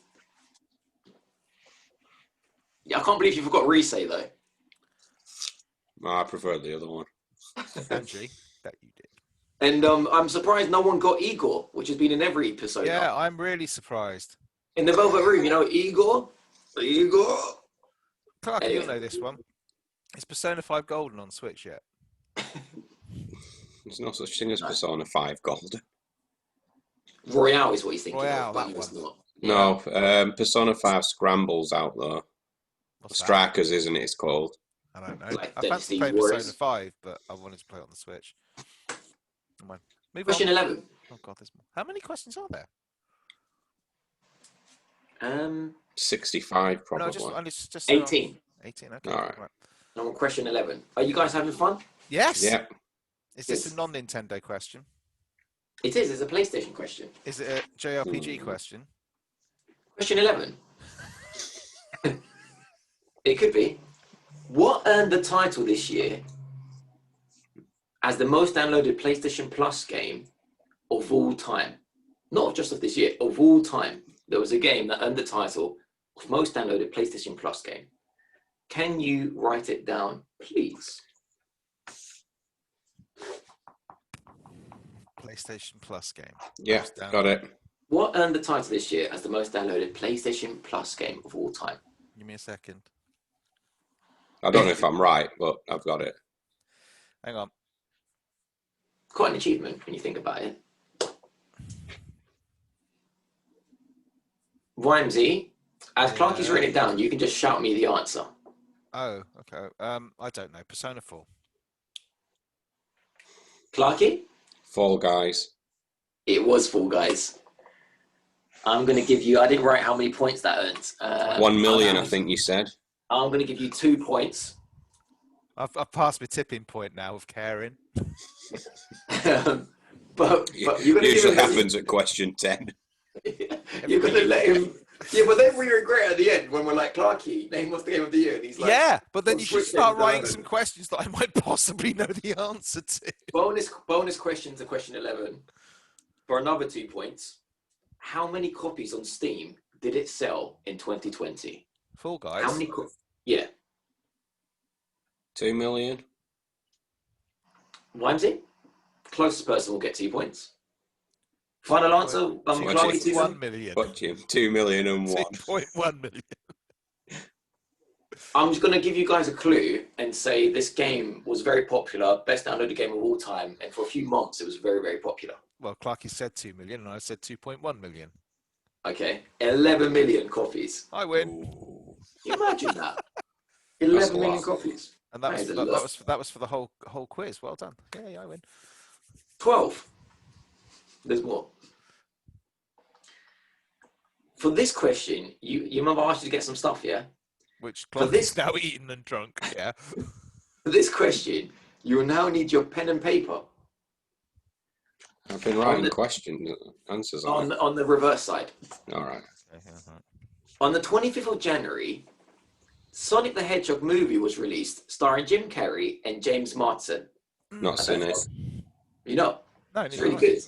Yeah, I can't believe you forgot Risei, though. Oh, I prefer the other one. Andrew, bet you did. And I'm surprised no one got Igor, which has been in every Persona. Yeah, I'm really surprised. In the Velvet Room, you know, Igor. Clark, Anyway. you'll know this one. Is Persona 5 Golden on Switch yet? There's no such thing as Persona 5 Golden. Royale is what he's thinking Royale, of, but that it's one. not. No, Persona 5 Scrambles out there. What's that? Strikers, isn't it? It's called. I don't know. Like I fancy Dynasty playing Warriors. Persona 5, but I wanted to play it on the Switch. Come on. Move Question on. 11. Oh, God, there's more. How many questions are there? 65 probably. No, just 18. 18, okay. All right. I'm on question 11. Are you guys having fun? Yes. Yeah. Is this Yes. a non-Nintendo question? It is. It's a PlayStation question. Is it a JRPG question? Question 11. It could be. What earned the title this year as the most downloaded PlayStation Plus game of all time? Not just of this year, of all time. There was a game that earned the title of most downloaded PlayStation Plus game. Can you write it down, please? PlayStation Plus game. Yeah, Most downloaded. got it. What earned the title this year as the most downloaded PlayStation Plus game of all time? Give me a second. I don't know if I'm right, but I've got it. Hang on. Quite an achievement when you think about it. Rhymesy, as Clarky's written it down, you can just shout me the answer. Oh, okay. I don't know. Persona 4. Clarky? Fall Guys. It was Fall Guys. I'm going to give you, I didn't write how many points that earned. 1 million, I think you said. I'm going to give you 2 points. I've passed my tipping point now of caring. but you're going to Usually give him, happens at question 10. you're going to let him. Yeah, but then we regret at the end when we're like, Clarky, name what's the game of the year? And he's like, Yeah, but then "Well, you should Switch start games writing don't." some questions that I might possibly know the answer to. Bonus question to question 11. For another 2 points, how many copies on Steam did it sell in 2020? Fall Guys. How many? Yeah. 2 million. Wimsey? Closest person will get 2 points. Final answer, Clarky, 2 1 million. But you 2 million and what? 2.1 million. I'm just going to give you guys a clue and say this game was very popular, best downloaded game of all time, and for a few months it was very, very popular. Well, Clarky said 2 million and I said 2.1 million. Okay, 11 million copies. I win. Ooh. Can you imagine that? That's 11 a million lot. copies. And that was That is a that, lot. that was for the whole quiz. Well done. Yeah, I win. 12. There's more. For this question, you remember I asked you to get some stuff, yeah? Which For Clarky's this- now eaten and drunk. Yeah. For this question, you will now need your pen and paper I've been writing the- question answers on it. on the reverse side. All right. On the 25th of January, Sonic the Hedgehog movie was released, starring Jim Carrey and James Marsden. Not seen it. You know, No, It's neither really have I. good.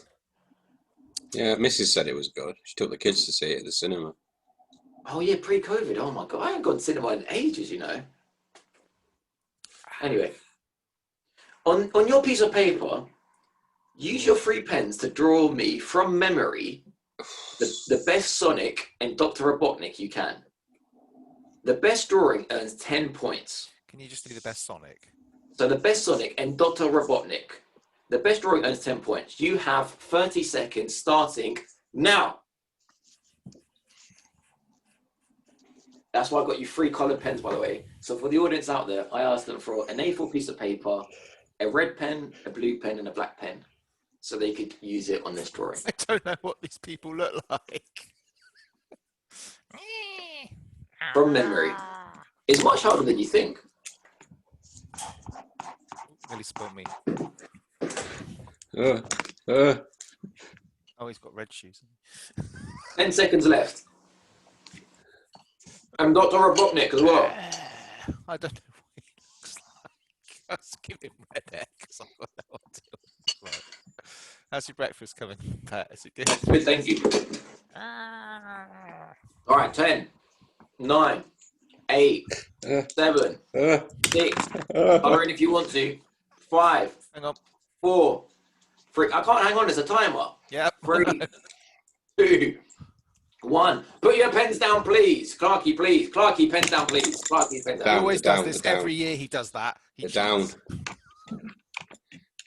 Yeah, Mrs. said it was good. She took the kids to see it at the cinema. Oh yeah, pre-COVID. Oh my god, I haven't gone to cinema in ages. Anyway, on your piece of paper, use your 3 pens to draw me from memory the best Sonic and Dr. Robotnik you can. The best drawing earns 10 points. Can you just do the best Sonic? So the best Sonic and Dr. Robotnik. The best drawing earns 10 points. You have 30 seconds starting now. That's why I got you 3 colored pens, by the way. So for the audience out there, I asked them for an A4 piece of paper, a red pen, a blue pen, and a black pen, so they could use it on this drawing. I don't know what these people look like. From memory. It's much harder than you think. Really spoiled me. Oh, he's got red shoes. 10 seconds left. And Dr. Robotnik as well. I don't know what he looks like. Let's give him red hair because I don't know what to look like. How's your breakfast coming, Pat? Is it good? Good, thank you. All right, 10, 9, 8, 7, 6. Color in if you want to. 5, Hang on. 4, 3. I can't hang on, there's a timer. Yep. 3, 2, 1. Put your pens down, please. Clarky, please. Clarky, pens down, please. Clarky, pens He down. always Down, does this. down. Every year he does that. He They're down. cheats.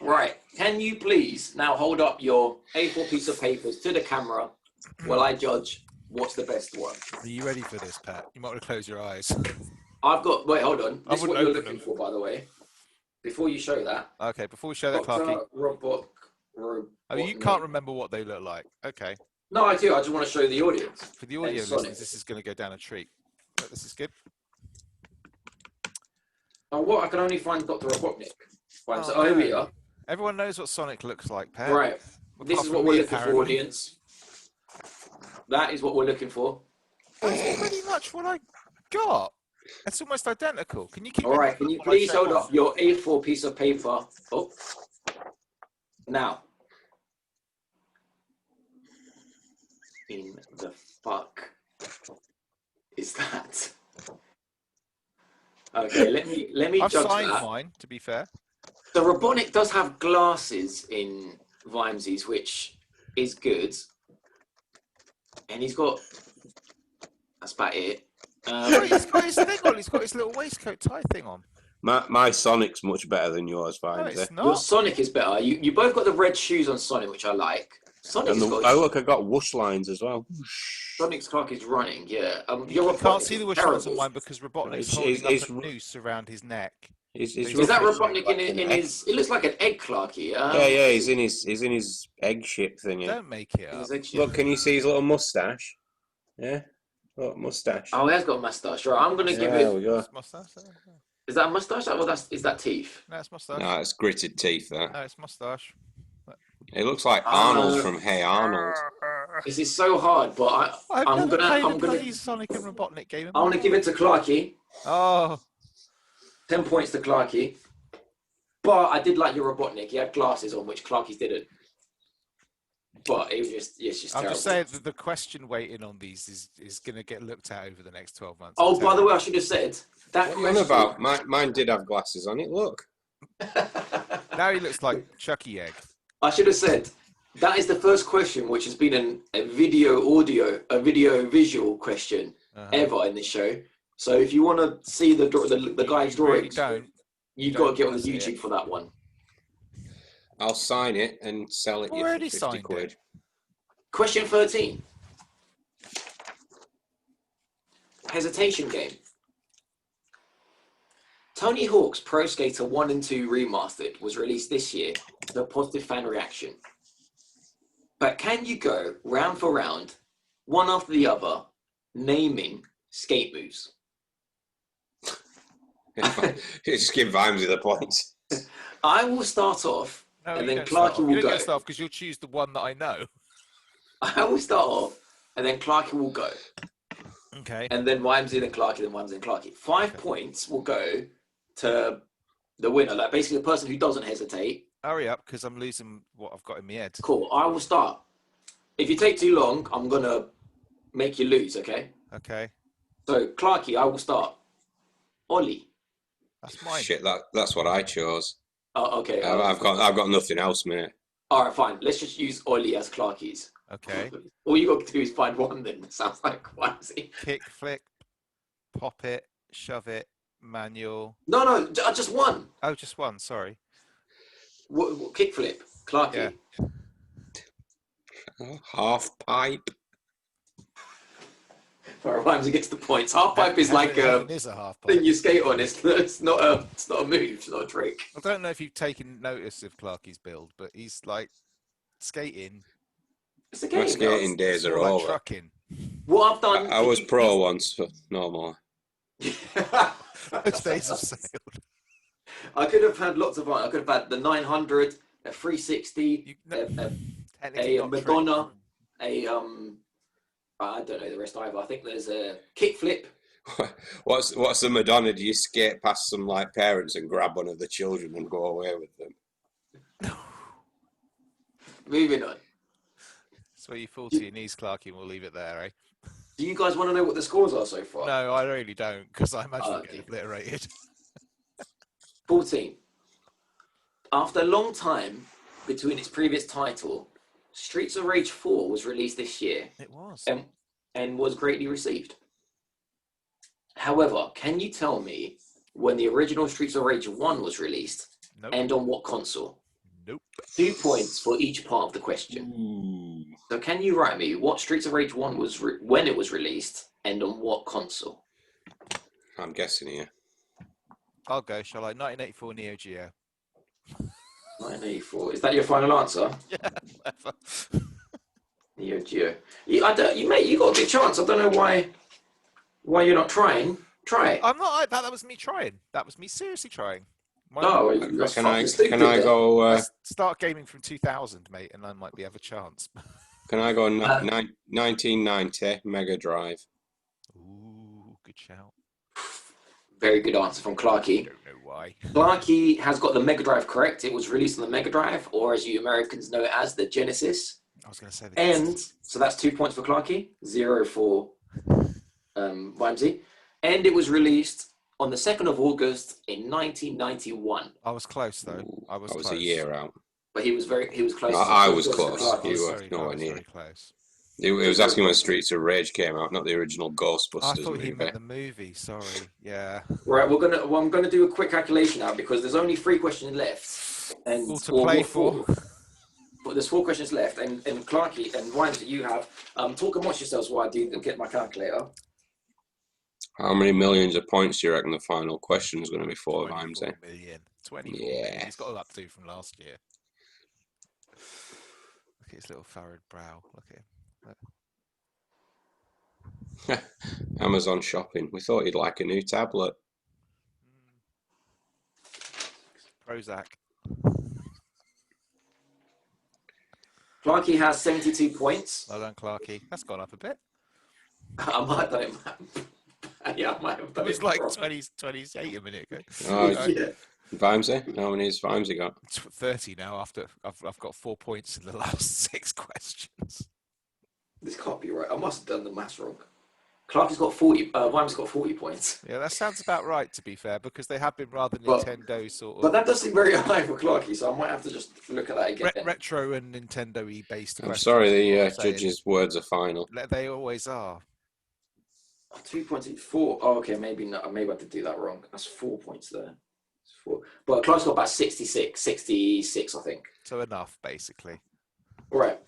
Right. Can you please now hold up your A4 piece of papers to the camera while I judge what's the best one? Are you ready for this, Pat? You might want to close your eyes. I've got, wait, hold on. I This is what wouldn't you're open looking them. for, by the way. Before you show that. Okay, before we show that, Clarky. Dr. Robot. Oh, you can't remember what they look like. Okay. No, I do. I just want to show the audience. For the audio Sonic. listeners, this is going to go down a treat. But this is good. Oh, what? I can only find Dr. Robotnik. Right, so Oh, over no. here. Everyone knows what Sonic looks like, Pat. Right. This Apart is from what we're me, looking for, apparently. audience. That is what we're looking for. That's pretty much what I got. It's almost identical. Can you keep All it? right. Can you while I please show hold mine? up your A4 piece of paper? Oh. Now. In the fuck is that? Okay, let me I've judge signed that. mine, to be fair. So Robotnik does have glasses in Vimesies, which is good. And he's got, that's about it. He's got his thing on. He's got his little waistcoat tie thing on. My Sonic's much better than yours, No, Vimesy. it's Your not. Sonic is better. You both got the red shoes on Sonic, which I like. And look, I got whoosh lines as well. Sonic's clock is running, yeah. You Your can't Robotnik see is the wish lines on terrible. mine because Robotnik's It's- holding it's- up a noose around his neck. Is Is Is that roughly Robotnik like in an his? It looks like an egg, Clarky. Yeah, he's in his egg ship thingy. Don't make it in up. his egg shape. Look, can you see his little mustache? Yeah, look, mustache. Oh, he has got a mustache. Right, I'm gonna give There it. we go. It's mustache. Is that a mustache? Or is that teeth? No, it's mustache. No, it's gritted teeth. That No, it's mustache. it looks like Arnold from Hey Arnold. This is so hard, but I've I'm never gonna- played I'm a gonna- bloody Sonic and Robotnik game. I want to give it to Clarky. Oh, 10 points to Clarky. But I did like your Robotnik. He had glasses on, which Clarky's didn't. But it was just, it's just I'm terrible. just saying that the question waiting on these is going to get looked at over the next 12 months. Oh, by the way, I should have said that What are you on about? Mine did have glasses on it. Look. Now he looks like Chucky Egg. I should have said that is the first question which has been a video visual question ever in this show. So if you want to see the guy's You really drawings, don't. you've got to get on wanna the see YouTube it. for that one. I'll sign it and sell it you for Already 50 signed quid. it. Question 13. Hesitation game. Tony Hawk's Pro Skater 1 and 2 Remastered was released this year to a positive fan reaction. But can you go round for round, one after the other, naming skate moves? Just give Vimesy the points. I will start off, No, and you then don't start Clarky off. will You don't go. get to start because you'll choose the one that I know. I will start off, and then Clarky will go. Okay. And then Wimsey, then Clarky, then Wimsey, then Clarky. 5 points will go to the winner, like basically the person who doesn't hesitate, Hurry up, because I'm losing what I've got in my head. Cool. I will start. If you take too long, I'm gonna make you lose. Okay. Okay. So, Clarky, I will start. Ollie. That's mine. Shit, that's what I chose. Oh, okay. I've got nothing else, mate. All right, fine. Let's just use Ollie as Clarky's. Okay. All you got to do is find one. Then sounds like quasi. Kick, flick, pop it, shove it, manual. No, just one. Oh, just one. Sorry. Kickflip, Clarky. Yeah. Half pipe. All right, Rhymes gets the points. Half pipe is like Heaven is a half pipe. thing you skate on. It's not a move. It's not a trick. I don't know if you've taken notice of Clarky's build, but he's like skating. It's a game. My skating days It's are more like over. trucking. What I've done. I was pro once, but no more. Those days have sailed. I could have had lots of. I could have had the 900, a 360, Technically a not Madonna, trick. I don't know the rest either. I think there's a kickflip. What's the Madonna? Do you skate past some like parents and grab one of the children and go away with them? Moving on. That's where you fall to your knees, Clarky, and we'll leave it there, eh? Do you guys want to know what the scores are so far? No, I really don't, because I imagine we'll Okay. get obliterated. 14. After a long time between its previous title, Streets of Rage 4 was released this year It was. and was greatly received. However, can you tell me when the original Streets of Rage 1 was released Nope. and on what console? Nope. 2 points for each part of the question. Ooh. So can you write me what Streets of Rage 1 was when it was released and on what console? I'm guessing here. I'll go, shall I? 1984 Neo Geo. 984. Is that your final answer? Yeah, whatever. Neo Geo. You got a big chance. I don't know why you're not trying. Try it. I'm not. That was me trying. That was me seriously trying. Oh, that's Can fucking stupid. I then. go? Let's start gaming from 2000, mate, and I might have a chance. Can I go? 1990 Mega Drive. Ooh, good shout. Very good answer from Clarky. Don't know why. Clarky has got the Mega Drive correct. It was released on the Mega Drive, or as you Americans know it as, the Genesis. I was going to say the And so that's 2 points for Clarky, 0 for Wimsey. And it was released on the 2nd of August in 1991. I was close though. Ooh, I was close. a year out. But he was close. I was to close. Clarky. You were I nowhere was near. very close. It was asking when Streets of Rage came out, not the original Ghostbusters I thought movie. he meant the movie. Sorry. Yeah. Right, I'm gonna do a quick calculation now because there's only 3 questions left, and All to play for. But there's 4 questions left, and Clarky and Wimsey, you have talk amongst yourselves while I do get my calculator. How many millions of points do you reckon the final question is going to be for, 24 Vimesy? million. 24 Yeah. million. He's got a lot to do from last year. Look at his little furrowed brow. Look at him. Look. Amazon shopping. We thought you'd like a new tablet. Prozac. Clarky has 72 points. Well done, Clarky. That's gone up a bit. I might have done it. Yeah, I might have It done was it. like wrong. 28 a minute ago. Oh, Yeah. Vimesy? How many has Vimesy got? 30 now after I've got 4 points in the last 6 questions. This can't be right. I must have done the maths wrong. Clarky's got 40. Wim's got 40 points. Yeah, that sounds about right, to be fair, because they have been rather But- Nintendo sort But of that does seem very high for Clarky, so I might have to just look at that again. retro and Nintendo-y based I'm questions. sorry, the I'm saying. judge's words are final. They always are. 2 points, 4. Oh, okay, maybe not. Maybe I did do that wrong. That's 4 points there. It's 4. But Clark's got about 66, I think. So enough, basically. All right.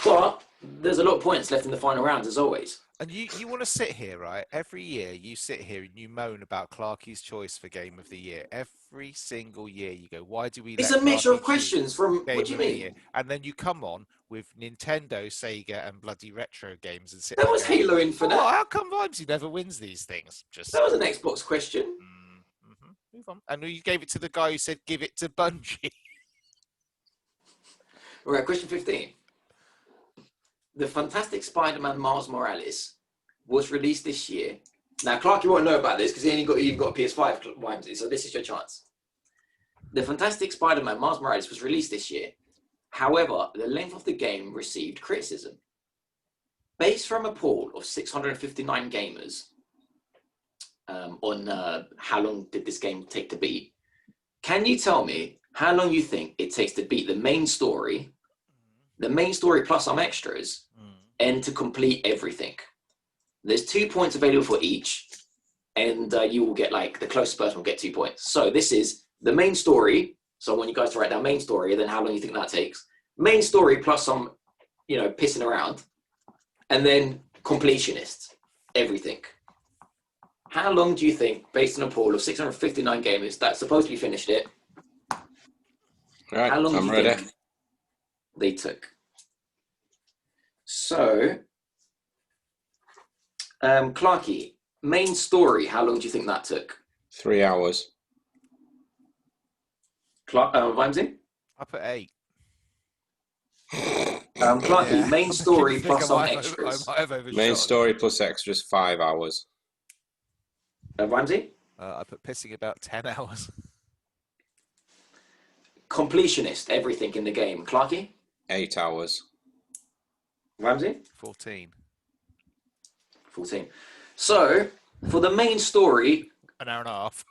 But there's a lot of points left in the final round, as always. And you want to sit here, right? Every year you sit here and you moan about Clarky's choice for Game of the Year. Every single year you go, why do we It's let a mixture Clarky of questions from. Game What do you of the mean? Year? And then you come on with Nintendo, Sega, and bloody retro games and sit There there was going, Halo Infinite. "Oh, how come Vimesy never wins these things?" Just That was an Xbox question. move on. And you gave it to the guy who said, "Give it to Bungie." All right, question 15. The Fantastic Spider-Man Miles Morales was released this year. Now, Clark, you won't know about this because he ain't even got a PS5, Wimsey, so this is your chance. The Fantastic Spider-Man Miles Morales was released this year. However, the length of the game received criticism. Based from a poll of 659 gamers on how long did this game take to beat, can you tell me how long you think it takes to beat the main story plus some extras, and to complete everything? There's 2 points available for each, and you will get, like, the closest person will get 2 points. So this is the main story. So when you guys write down main story, then how long you think that takes? Main story plus some, pissing around, and then completionist, everything. How long do you think, based on a poll of 659 gamers that supposedly finished it, All right, how long I'm do you ready. think they took? So, Clarky, main story, how long do you think that took? 3 hours. Vimesy? I put 8. Clarky, Yeah. main story I think plus I some might have- extras. I might have overshot. Main story plus extras, 5 hours. Vimesy? I put pissing about 10 hours. Completionist, everything in the game. Clarky? 8 hours. Ramsey? 14. 14. So, for the main story, An hour and a half.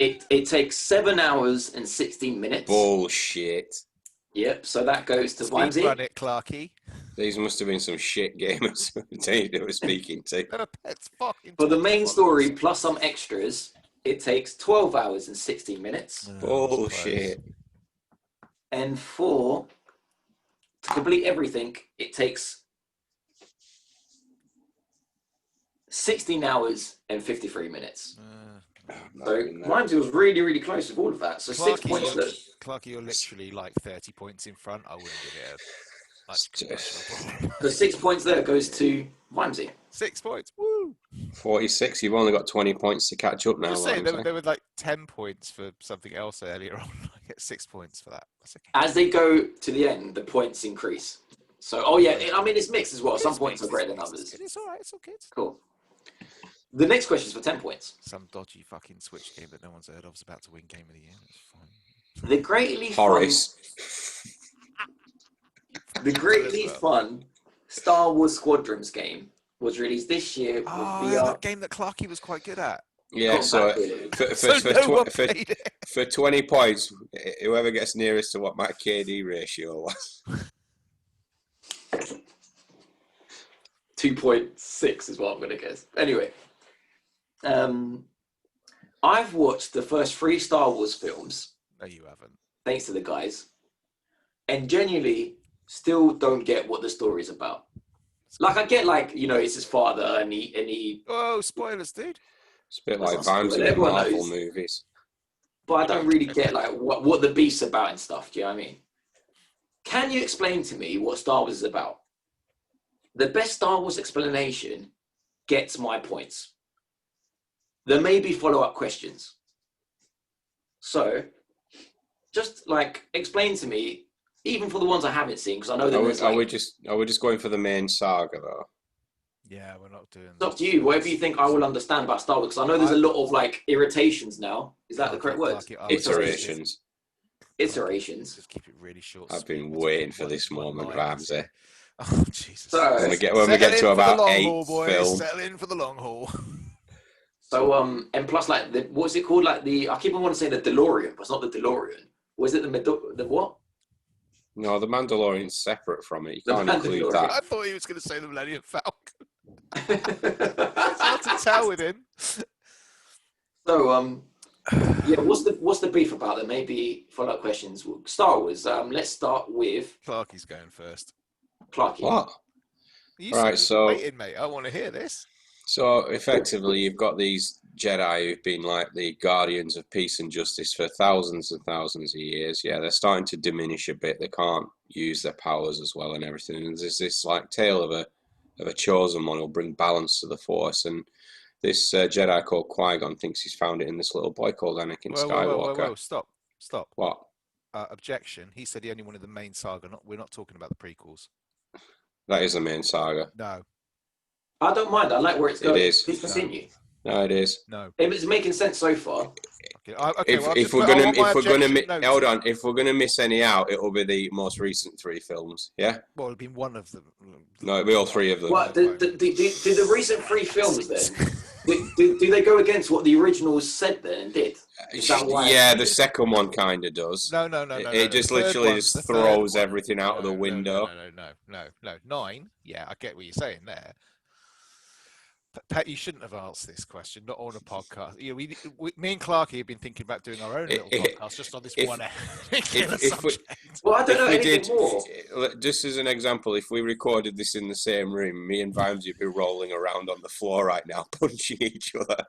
it takes 7 hours and 16 minutes. Bullshit. Yep, so that goes to Speed Vimesy. run it, Clarky. These must have been some shit gamers they were speaking to. It's fucking For the main followers. story plus some extras, it takes 12 hours and 16 minutes. Bullshit. And to complete everything, it takes 16 hours and 53 minutes. So Vimesy was really, really close with all of that. So 6 points there. Clarky, you're literally like 30 points in front. I wouldn't give it a The 6 points there goes to Vimesy. 6 points. Woo! 46. You've only got 20 points to catch up now. Just saying, Ramsey. there were like 10 points for something else earlier on. I get 6 points for that. That's okay. As they go to the end, the points increase. So, it's mixed as well. Some points are greater than others. It's all right. It's all good. Cool. The next question is for 10 points. Some dodgy fucking Switch game that no one's heard of is about to win Game of the Year. It's fine. The greatly Horace. fun Star Wars Squadrons game was released this year with that game that Clarky was quite good at. Yeah, so for 20 points, whoever gets nearest to what my KD ratio was. 2.6 is what I'm going to guess. Anyway, I've watched the first 3 Star Wars films. No, you haven't. Thanks to the guys. And genuinely still don't get what the story's about. Like, I get, it's his father and he... Oh, spoilers, dude. It's a bit That's like not Vimesy spoiler, with everyone Marvel knows. movies. But I don't really get, what the beast's about and stuff. Do you know what I mean? Can you explain to me what Star Wars is about? The best Star Wars explanation gets my points. There may be follow-up questions. So, just, explain to me, even for the ones I haven't seen, because I know that Are we just going for the main saga, though? Yeah, we're not doing. It's up to you. Whatever you think I will understand about Star Wars, because I know there's a lot of irritations now. Is that the correct word? Iterations. Iterations. Just keep it really short. I've been waiting for this moment, Ramsey. Oh Jesus! So, when we get to about 8 films. Settle in for the long haul. So and plus what's it called? I keep on wanting to say the DeLorean, but it's not the DeLorean. Was it the what? No, the Mandalorian's separate from it. You can't include that. I thought he was going to say the Millennium Falcon. It's hard to tell with him. So what's the beef about? There may be follow-up questions. Star Wars. Let's start with Clarky's going first. Clarky. What? Right, so waiting, mate. I want to hear this. So effectively, you've got these Jedi who've been like the guardians of peace and justice for thousands and thousands of years. Yeah, they're starting to diminish a bit. They can't use their powers as well and everything. And there's this tale of a chosen one who'll bring balance to the Force. And this Jedi called Qui-Gon thinks he's found it in this little boy called Anakin Skywalker. Whoa, stop. What? Objection. He said he only wanted the main saga. We're not talking about the prequels. That is the main saga. No. I don't mind. I like where it's going. It is. Please continue. No, it is. No. It's making sense so far. Okay, well, I've If just we're put- I gonna want my if we're gonna objection mi- noted. hold on, if we're gonna miss any out, it'll be the most recent 3 films. Yeah. Well, it'd been one of them. No, it'll be all 3 of them. What do the recent 3 films then? Do they go against what the originals said then and did? Is that why? Yeah, the second one kind of does. No. It just The third literally one- just the third throws one- everything out of the window. No. 9. Yeah, I get what you're saying there. Pat, you shouldn't have asked this question, not on a podcast. You know, me and Clarky have been thinking about doing our own little podcast just on this one subject. Well, I don't know If we anything did, more. just as an example, if we recorded this in the same room, me and Vimes would be rolling around on the floor right now, punching each other.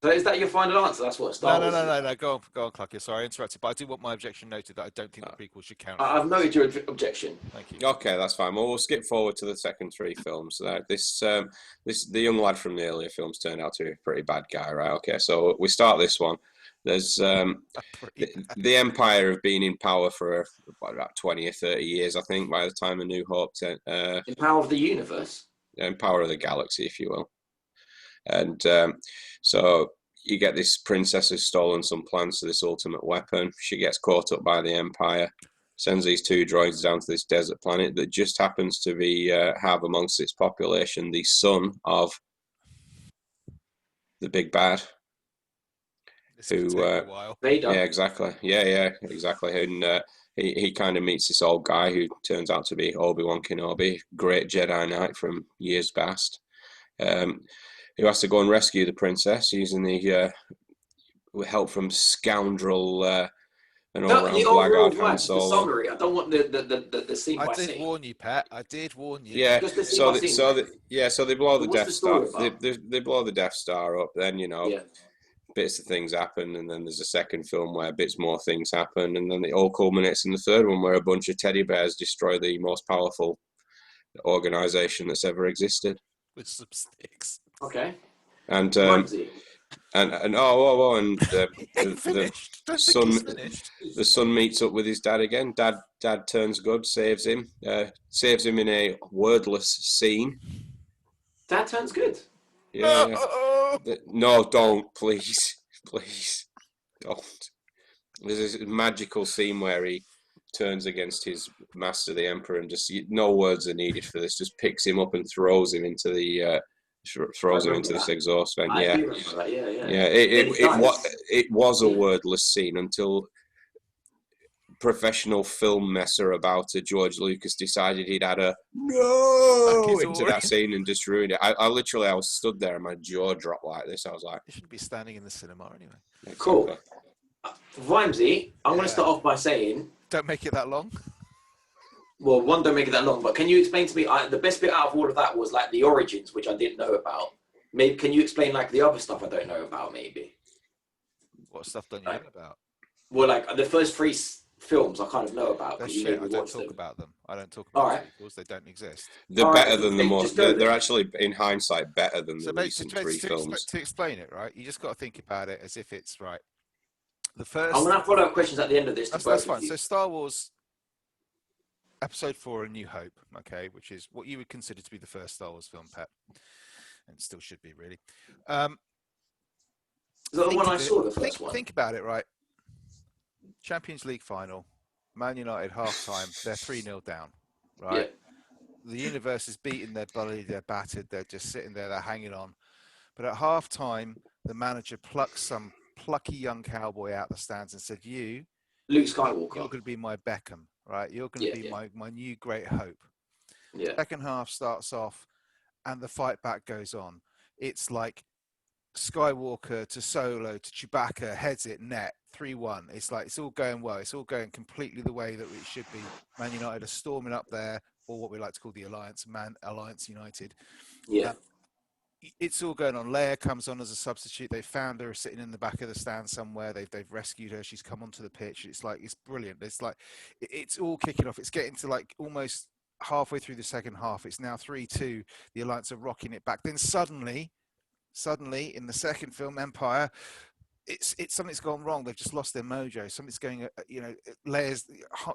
So is that your final answer? That's what Star Wars is? No. Go on, Clarky. Sorry, I interrupted, but I do want my objection noted that I don't think the prequel should count. I've noted your objection. Thank you. Okay, that's fine. Well, we'll skip forward to the second 3 films. The young lad from the earlier films turned out to be a pretty bad guy, right? Okay, so we start this one. There's the Empire have been in power for about 20 or 30 years, I think, by the time of New Hope. In Power of the Universe? In Power of the Galaxy, if you will. And so you get this princess who's stolen some plans to this ultimate weapon. She gets caught up by the Empire, sends these 2 droids down to this desert planet that just happens to be have amongst its population the son of the big bad. This could take a while. Vader. Yeah, exactly. Yeah, exactly. And he kind of meets this old guy who turns out to be Obi-Wan Kenobi, great Jedi Knight from years past, who has to go and rescue the princess using the help from scoundrel and all-round blackguard Han Solo. The summary. I don't want the scene by scene. I did warn you, Pat. I did warn you. Yeah. Just the scene So by scene. they blow the What's Death the Star. story about? They blow the Death Star up. Then Yeah. bits of things happen, and then there's a second film where bits more things happen, and then it all culminates in the third one where a bunch of teddy bears destroy the most powerful organization that's ever existed. With some sticks. Okay. And Ramsey. and the son meets up with his dad again. Dad turns good, saves him in a wordless scene. Dad turns good. Yeah. No, don't, please, don't. There's this magical scene where he turns against his master, the Emperor, and just no words are needed for this. Just picks him up and throws him into the this exhaust vent. I Yeah, do remember that. Yeah. It was a wordless scene until professional film messer about it, George Lucas decided he'd add a no into that scene and just ruined it. I was stood there and my jaw dropped like this. I was like, you shouldn't be standing in the cinema anyway. Exactly. Cool. Vimesy, I'm going to start off by saying, don't make it that long. Well, one, don't make it that long, but can you explain to me, the best bit out of all of that was like the origins, which I didn't know about. Maybe can you explain like the other stuff I don't know about, maybe? What stuff don't you know about? Well, like the first 3 films I kind of know about. That's shit. I don't talk about them. I don't talk All about right. sequels. They don't exist. They're better than the most. They're actually, in hindsight, better than the recent 3 films. To explain it, right? You just got to think about it as if it's right. The first. I'm gonna have follow-up questions at the end of this. That's fine. So Star Wars Episode 4: A New Hope, okay, which is what you would consider to be the first Star Wars film, Pat, and still should be really. Is that the one I saw, the first one? Think about it, right? Champions League final, Man United half-time, they're 3-0 down, right? Yeah. The universe is beaten, they're bloody, they're battered, they're just sitting there, they're hanging on. But at half-time, the manager plucks some plucky young cowboy out the stands and said, Luke Skywalker. You're going to be my Beckham, right? You're going to be my new great hope. Yeah. Second half starts off and the fight back goes on. It's like Skywalker to Solo to Chewbacca, heads it, net, 3-1. It's like, it's all going well. It's all going completely the way that it should be. Man United are storming up there, or what we like to call the Alliance United. Yeah. It's all going on. Leia comes on as a substitute. They found her sitting in the back of the stand somewhere. They've rescued her. She's come onto the pitch. It's like, it's brilliant. It's like, it's all kicking off. It's getting to like almost halfway through the second half. It's now 3-2. The Alliance are rocking it back. Then suddenly in the second film, Empire, it's something's gone wrong. They've just lost their mojo. Something's going, layers.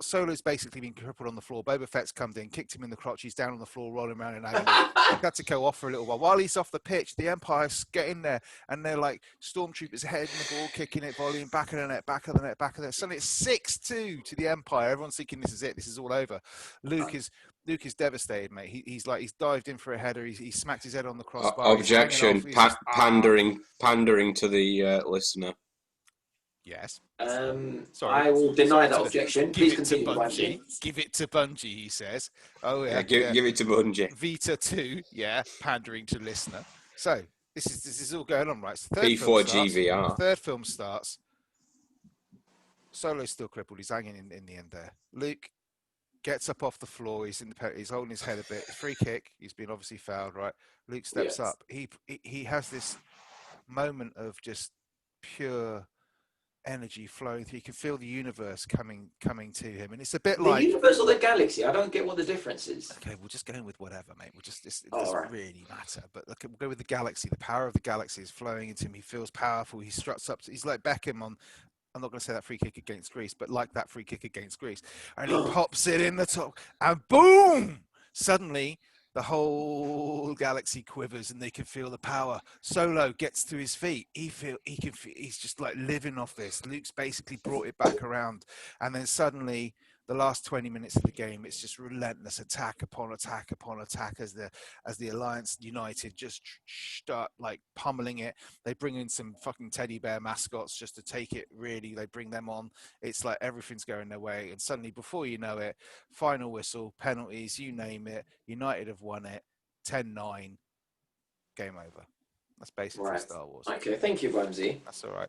Solo's basically been crippled on the floor. Boba Fett's come in, kicked him in the crotch. He's down on the floor, rolling around in agony. He's had to go off for a little while. While he's off the pitch, the Empire's get in there, and they're like stormtroopers heading the ball, kicking it, volume, back of the net, back of the net, back of the net. Suddenly it's 6-2 to the Empire. Everyone's thinking this is it. This is all over. Luke is devastated, mate. He's dived in for a header. He smacked his head on the crossbar. Objection. Pandering to the listener. Yes. Sorry. I will deny that objection. Please continue, Bungie. Give it to Bungie, he says. Oh yeah. Give it to Bungie. Vita 2, yeah, pandering to listener. So this is all going on, right? So P4GVR. Third film starts. Solo's still crippled. He's hanging in the end there. Luke gets up off the floor. He's holding his head a bit. Free kick. He's been obviously fouled, right? Luke steps up. He has this moment of just pure energy flowing through. You can feel the universe coming to him, and it's a bit like the universe or the galaxy. I don't get what the difference is. Okay, we'll just go in with whatever, mate. It doesn't really matter. But look, we'll go with the galaxy. The power of the galaxy is flowing into him. He feels powerful. He struts up. He's like Beckham on. I'm not going to say that free kick against Greece, but like that free kick against Greece, and he pops it in the top, and boom! Suddenly, the whole galaxy quivers, and they can feel the power. Solo gets to his feet. He's just like living off this. Luke's basically brought it back around, and then suddenly, the last 20 minutes of the game, it's just relentless attack upon attack upon attack as the Alliance United just start like pummeling it. They bring in some fucking teddy bear mascots just to take it. Really, they bring them on. It's like everything's going their way, and suddenly, before you know it, final whistle, penalties, you name it. United have won it, 10-9, game over. That's basically Star Wars. Okay, thank you, Ramsey. That's all right.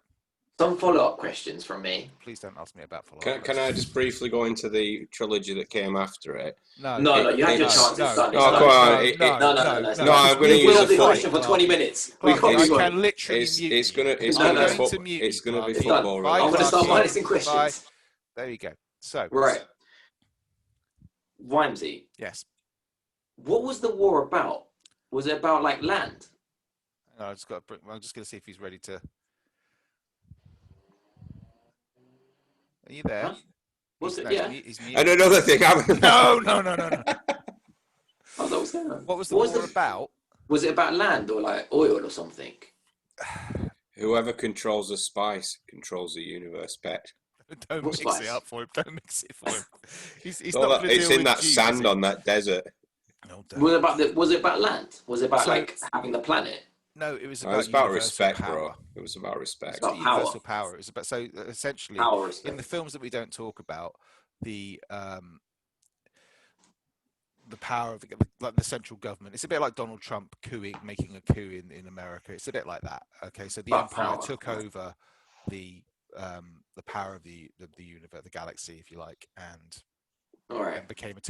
Some follow-up questions from me. Please don't ask me about follow-up. Can I just briefly go into the trilogy that came after it? No, you had your chance. No, I'm going to use the question for 20 minutes. I can literally mute. It's going to be football. I'm going to start minusing questions. Bye. There you go. So right, Wimsey. Yes. What was the war about? Was it about like land? I'm just going to see if he's ready to. Are you there? Huh? Was it? He's and another thing. No. Oh, that was going on. What was the war about? Was it about land or like oil or something? Whoever controls the spice controls the universe, Pet. Don't mix it up for him. Don't mix it for him. It's in that sand on that desert. No, was it about land? Was it about like having the planet? No, it was about respect, power. Bro. It was about respect. It's about universal power. It was about essentially power, in the films that we don't talk about, the power of the central government. It's a bit like Donald Trump making a coup in America. It's a bit like that. Okay, so the Empire took over the power of the universe, the galaxy, if you like, and became a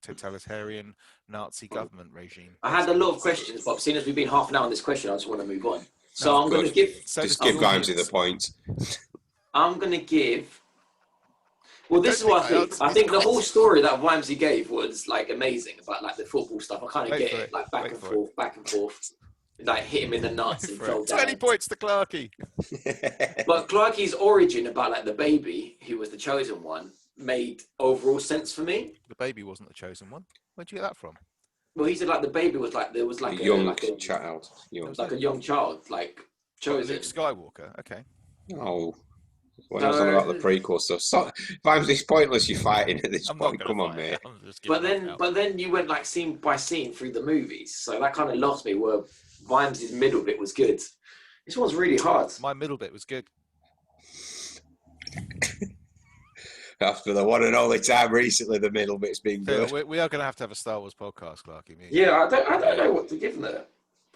totalitarian Nazi government regime. I had a lot of questions, but seeing as we've been half an hour on this question, I just want to move on. So I'm going to give... Just give Vimesy the point. I'm going to give... Well, this is what I think. I think the whole story that Vimesy gave was like amazing about like the football stuff. I kind of get it, like back and forth. Like hit him in the nuts and fell down. 20 points to Clarkey. But Clarkey's origin about like the baby, who was the chosen one, made overall sense for me. The baby wasn't the chosen one. Where'd you get that from? Well, he said like the baby was like there was like a young child, like a young child, like chosen. Luke Skywalker. Okay. Oh, when I was on about the prequel stuff, Vimesy, it's pointless you fighting at this point. Come on, mate. But then you went like scene by scene through the movies, so that kind of lost me. Where Vimesy's middle bit was good. This one's really hard. My middle bit was good. After the one and only time recently, the middle bit's been good. We are going to have a Star Wars podcast, Clarky. Yeah, I don't know what to give there.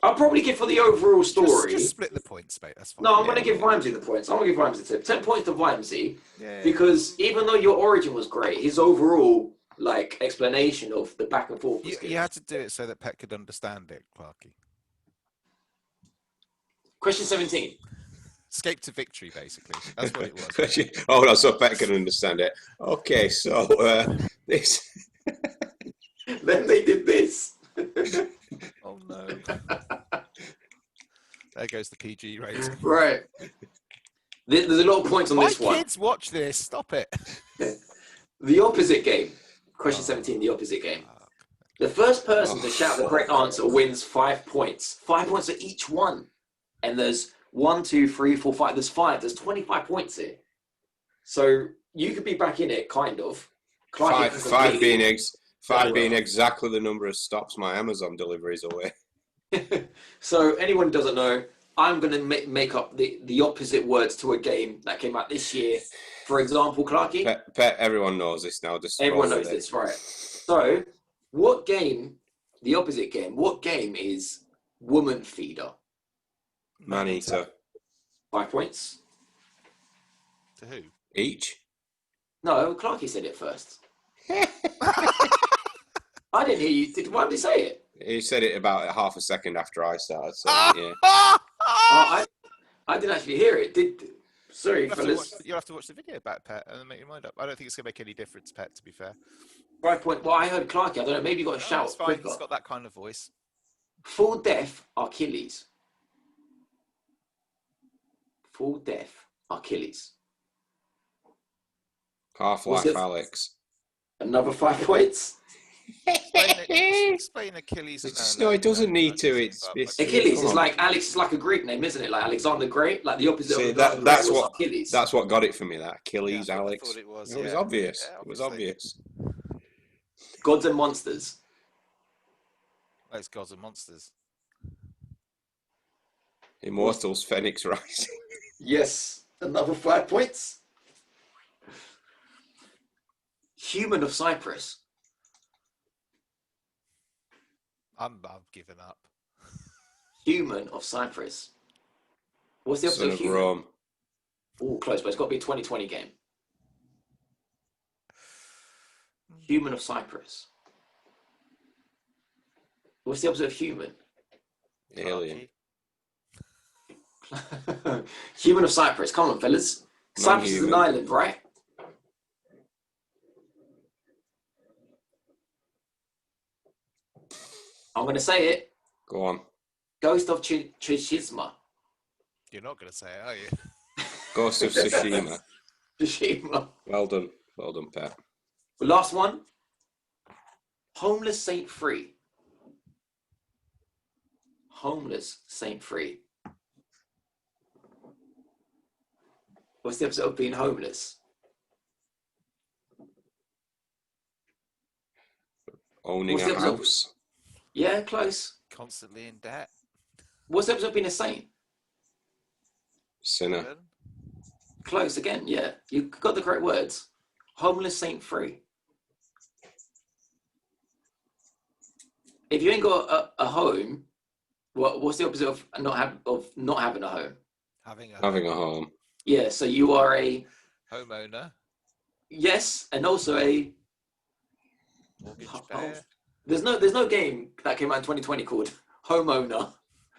I'll probably give for the overall story. Just split the points, mate. That's fine. No, I'm going to give Vimesy the points. I'm going to give Vimesy 10 points to Vimesy because even though your origin was great, his overall like explanation of the back and forth was good. You had to do it so that Pet could understand it, Clarky. Question 17. Escape to victory, basically. That's what it was. Oh, no, so Pet can understand it. Okay, so this. Then they did this. Oh, no. There goes the PG rating. Right. There's a lot of points on My this one. kids watch this. Stop it. The opposite game. Question 17, the opposite game. The first person to shout the correct answer wins 5 points. 5 points for each one. And there's 1, 2, 3, 4, 5. There's 5. There's 25 points here. So you could be back in it, kind of. Five being exactly the number of stops my Amazon deliveries away. So anyone who doesn't know, I'm going to make up the opposite words to a game that came out this year. For example, Clarky. Pet, everyone knows this now. Everyone knows this, right? So, what game? The opposite game. What game is Woman Feeder? Man-eater. 5 points. To who? Each? No, Clarky said it first. I didn't hear you. Why did he say it? He said it about half a second after I started saying it, yeah. I didn't actually hear it. Sorry, fellas. You'll have to watch the video about Pet and then make your mind up. I don't think it's going to make any difference, Pet, to be fair. 5 point. Well, I heard Clarky. I don't know. Maybe you got to shout It's fine. quicker. He's got that kind of voice. Full death Achilles. Full death Achilles. Half-Life Alex. Another 5 points. Explain Achilles. No, it doesn't need to. It's Achilles is like Alex is like a Greek name, isn't it? Like Alexander Great, like the opposite of that's what Achilles. That's what got it for me. That Achilles, Yeah, Alex. I thought it was, It was obvious. Yeah, it was obvious. Gods and Monsters. Oh, it's Gods and Monsters. Immortals, Phoenix Rising. Yes, another 5 points. Human of Cyprus. I'm giving up. Human of Cyprus. What's the opposite Son of of human? Rome. Oh, close, but it's got to be a 2020 game. Human of Cyprus. What's the opposite of human? Alien. Human of Cyprus. Come on, fellas. Cyprus is an island, right? I'm going to say it. Go on. Ghost of Tsushima. You're not going to say it, are you? Ghost of Tsushima. Tsushima. Well done, Pet. The last one. Homeless Saint Free. Homeless Saint Free. What's the opposite of being homeless? Owning a house. Yeah, close. Constantly in debt. What's the opposite of being a saint? Sinner. Close again, yeah. You got the correct words. Homeless Saint Free. If you ain't got a home, what's the opposite of not having a home? Having a home. Yeah, so you are a homeowner. Yes, and also a mortgage payer. There's no game that came out in 2020 called Homeowner.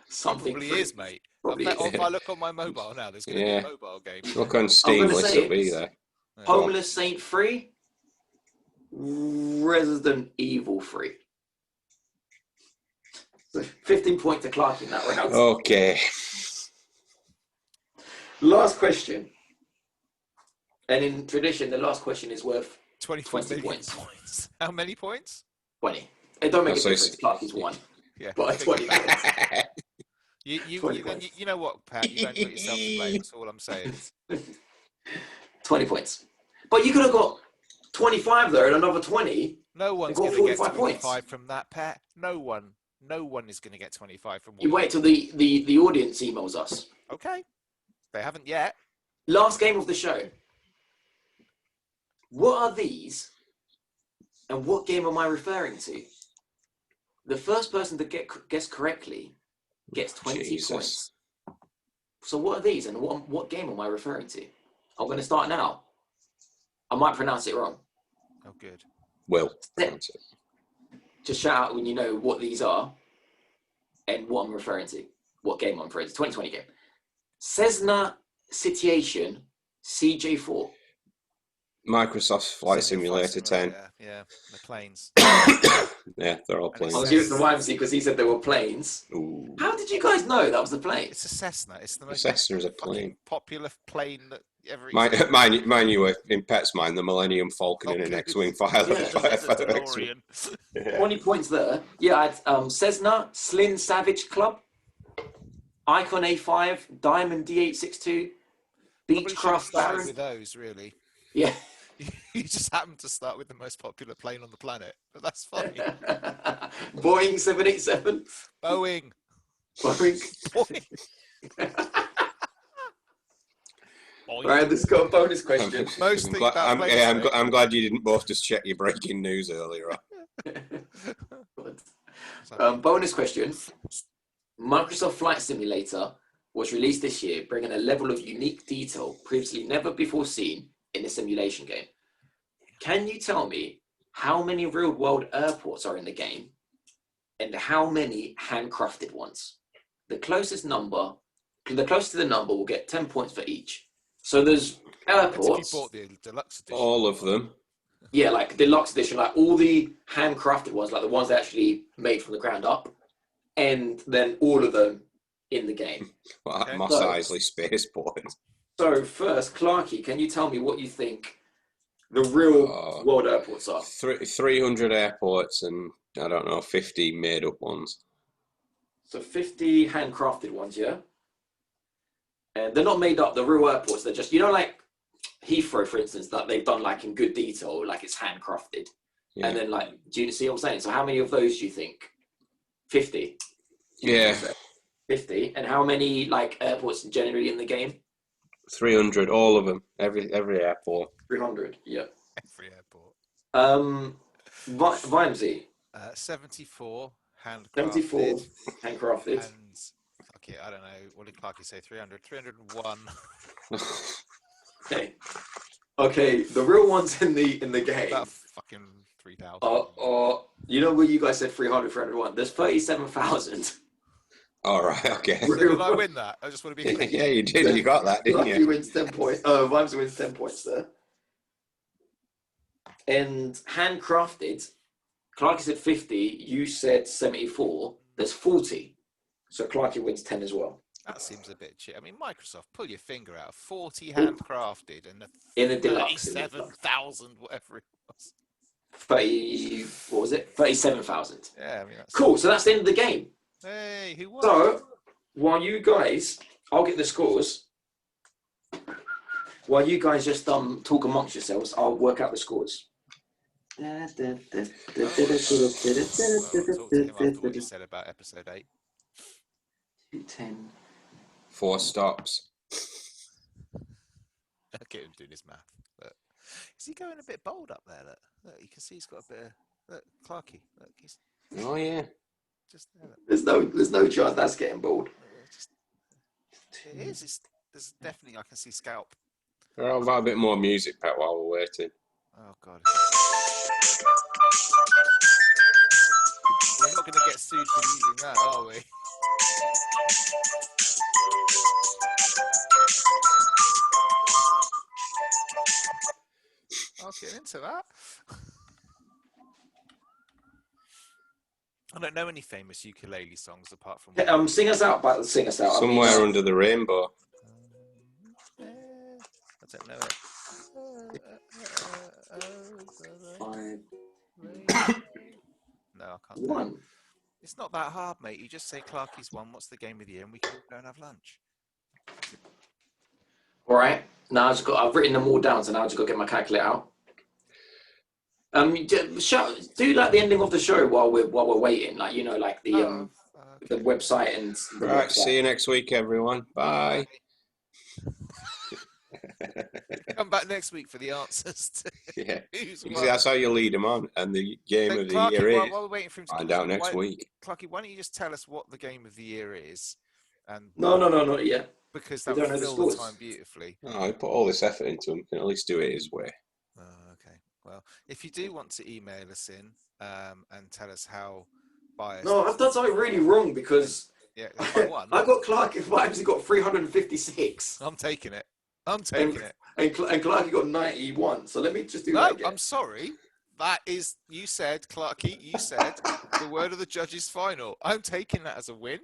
Something probably free. is, mate. Probably if I look on my mobile now, there's going to be a mobile game. Look on Steam, it'll be there. Homeless Saint Free, Resident Evil Free. So 15 points to Clark in that round. Okay. Last question. And in tradition, the last question is worth 20 points. How many points? 20. It don't make a difference. Clark is 1. Yeah. But 20 points. You know what, Pat? You don't put yourself to blame. That's all I'm saying. 20 points. But you could have got 25 there and another 20. No one's going to get 25 from that, Pat. No one is going to get 25 from. You wait till the audience emails us. Okay. They haven't yet. Last game of the show. What are these? And what game am I referring to? The first person to guess correctly gets 20 points. So what are these and what game am I referring to? I'm going to start now. I might pronounce it wrong. Oh, good. Well, just shout out when you know what these are and what I'm referring to. What game I'm referring to. 2020 game. Cessna Situation CJ4. Microsoft Flight Simulator 10. Yeah, the planes. Yeah, they're all And planes. I'll give it to Wimsey because he said there were planes. Ooh. How did you guys know that was the plane? It's a Cessna. It's the most Cessna is a fucking plane. popular plane that ever Mine, existed. mine, you were in Pet's mind, the Millennium Falcon in an X-wing fighter. Yeah. DeLorean. Yeah. 20 points there. Yeah, I had Cessna, Slin Savage Club, Icon A5, Diamond D862, Probably should have Beechcraft started Baron. with those, really. Yeah. You just happened to start with the most popular plane on the planet, but that's fine. Boeing 787. Boeing. Boeing. Boeing. Right, this has got a bonus question. Most things about planes, I'm glad you didn't both just check your breaking news earlier on. Bonus question. Microsoft Flight Simulator was released this year, bringing a level of unique detail previously never before seen in a simulation game. Can you tell me how many real-world airports are in the game and how many handcrafted ones? The closest to the number will get 10 points for each. So there's airports. If you bought the deluxe edition. All of them. Yeah, like deluxe edition, like all the handcrafted ones, like the ones that actually made from the ground up, and then all of them in the game. Well, Okay. Moss Eisley Spaceport. So first, Clarky, can you tell me what you think the real world airports are? 300 airports and, I don't know, 50 made-up ones. So 50 handcrafted ones, yeah? And they're not made up, the real airports. They're just, like Heathrow, for instance, that they've done like in good detail, like it's handcrafted. Yeah. And then like, do you see what I'm saying? So how many of those do you think? 50? Yeah. 50. And how many like airports generally in the game? 300, all of them. Every airport. 300, yeah. Every airport. Vimesy. 74 handcrafted. 74 handcrafted. And, okay, I don't know, what did Clarky say? 300? 301. Okay, the real ones in the game About fucking 3,000. are where you guys said 300, 301? There's 37,000. All right, okay. Did I win that? I just want to be clear. Yeah, you did. You got that, didn't Clarky you? wins 10 points. Vimesy wins 10 points there. And handcrafted, Clarky said 50, you said 74. There's 40. So Clarky wins 10 as well. That seems a bit cheap. I mean, Microsoft, pull your finger out. 40 handcrafted and In a deluxe. 37,000, whatever it was. 30, what was it? 37,000. Yeah, I mean, that's Cool, so that's the end of the game. Hey, who won? So, while you guys, I'll get the scores. While you guys just talk amongst yourselves, I'll work out the scores. Talk to him after what you said about episode 8. 10. 4 stops. Look at him doing his math. Look. Is he going a bit bold up there? Look, you can see he's got a bit of... Look, Clarky. Look, he's Oh, yeah. just there. Look. There's no chance that's getting bold. It is. There's definitely... I can see scalp. I'll have a bit more music, Pat, while we're waiting. Oh, God. We're not going to get sued for using that, are we? I'll get into that. I don't know any famous ukulele songs apart from... Sing us out, but sing us out. Somewhere Under the Rainbow. I don't know it. No, I can't. One. It's not that hard, mate. You just say Clarky's won. What's the game of the year? And we can go and have lunch. All right. Now I've written them all down, so now I just got to get my calculator out. Do like the ending of the show while we're waiting, like like the the website and. The Right, website. see you next week, everyone. Bye. Come back next week for the answers. To Yeah. who's You won. see, that's how you lead them on. And the game of the Clarky, year is. while we're waiting for him to Find out next week. Clarky, why don't you just tell us what the game of the year is? And No, not yet. because We that don't will know the fill the scores. time beautifully. Oh, I put all this effort into him. Can at least do it his way. Oh, okay. Well, if you do want to email us in and tell us how biased... No, I've done something really wrong because Yeah, I won. I got Clark if Vibes got 356. I'm taking it. I'm taking it. And Clarky got 91. So let me just do No, that again. I'm sorry. That is, you said, Clarky, you said the word of the judge is final. I'm taking that as a win.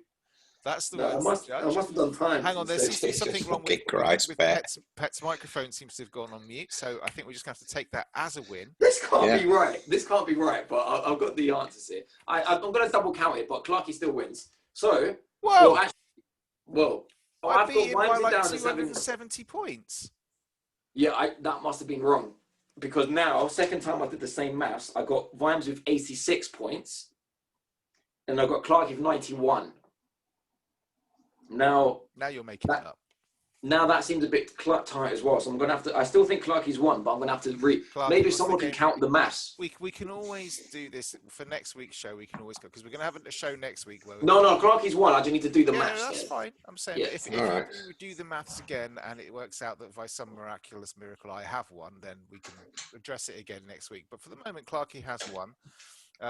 That's the word of the I judge. must have done time. Hang on, there seems to be Jesus something wrong with, fucking Christ, Bet. Pet's microphone seems to have gone on mute, so I think we're just going to have to take that as a win. This can't be right. This can't be right, but I've got the answers here. I'm going to double count it, but Clarky still wins. So, Whoa! I've beat him got by Vimes like down as 270 points. Yeah, that must have been wrong. Because now, second time I did the same maths, I got Vimes with 86 points, and I got Clarky with 91. Now you're making it up. Now that seems a bit tight as well. So I'm going to have to. I still think Clarky's won, but I'm going to have to Clarky, maybe someone can count the maths. We can always do this for next week's show. We can always go because we're going to have a show next week. Where No, Clarky's won. I just need to do the maths. That's fine. I'm saying if we do the maths again and it works out that by some miraculous miracle I have won, then we can address it again next week. But for the moment, Clarky has won.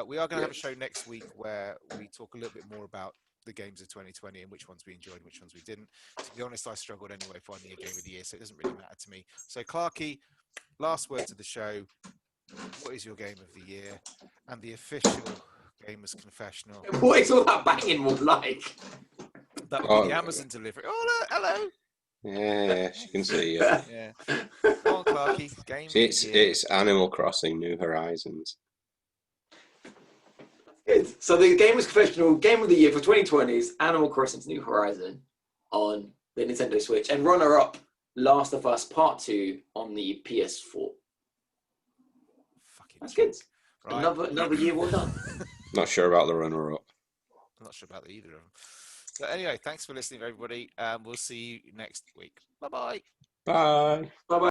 We are going to have a show next week where we talk a little bit more about the games of 2020 and which ones we enjoyed and which ones we didn't. To be honest, I struggled anyway finding a game of the year, so it doesn't really matter to me. So Clarky, last words of the show. What is your game of the year and the official Gamers Confessional? What is all that banging more like? That would be the Amazon delivery. Oh, hello. Yeah, she can see you. Yeah. Come on, Clarky. Game. It's Animal Crossing: New Horizons. Good. So the Gamers Confessional Game of the Year for 2020 is Animal Crossing's New Horizon on the Nintendo Switch, and runner-up Last of Us Part 2 on the PS4. That's good. Right. Another year well done. Not sure about the runner-up. I'm not sure about either of them. But anyway, thanks for listening, everybody. We'll see you next week. Bye-bye. Bye. Bye-bye.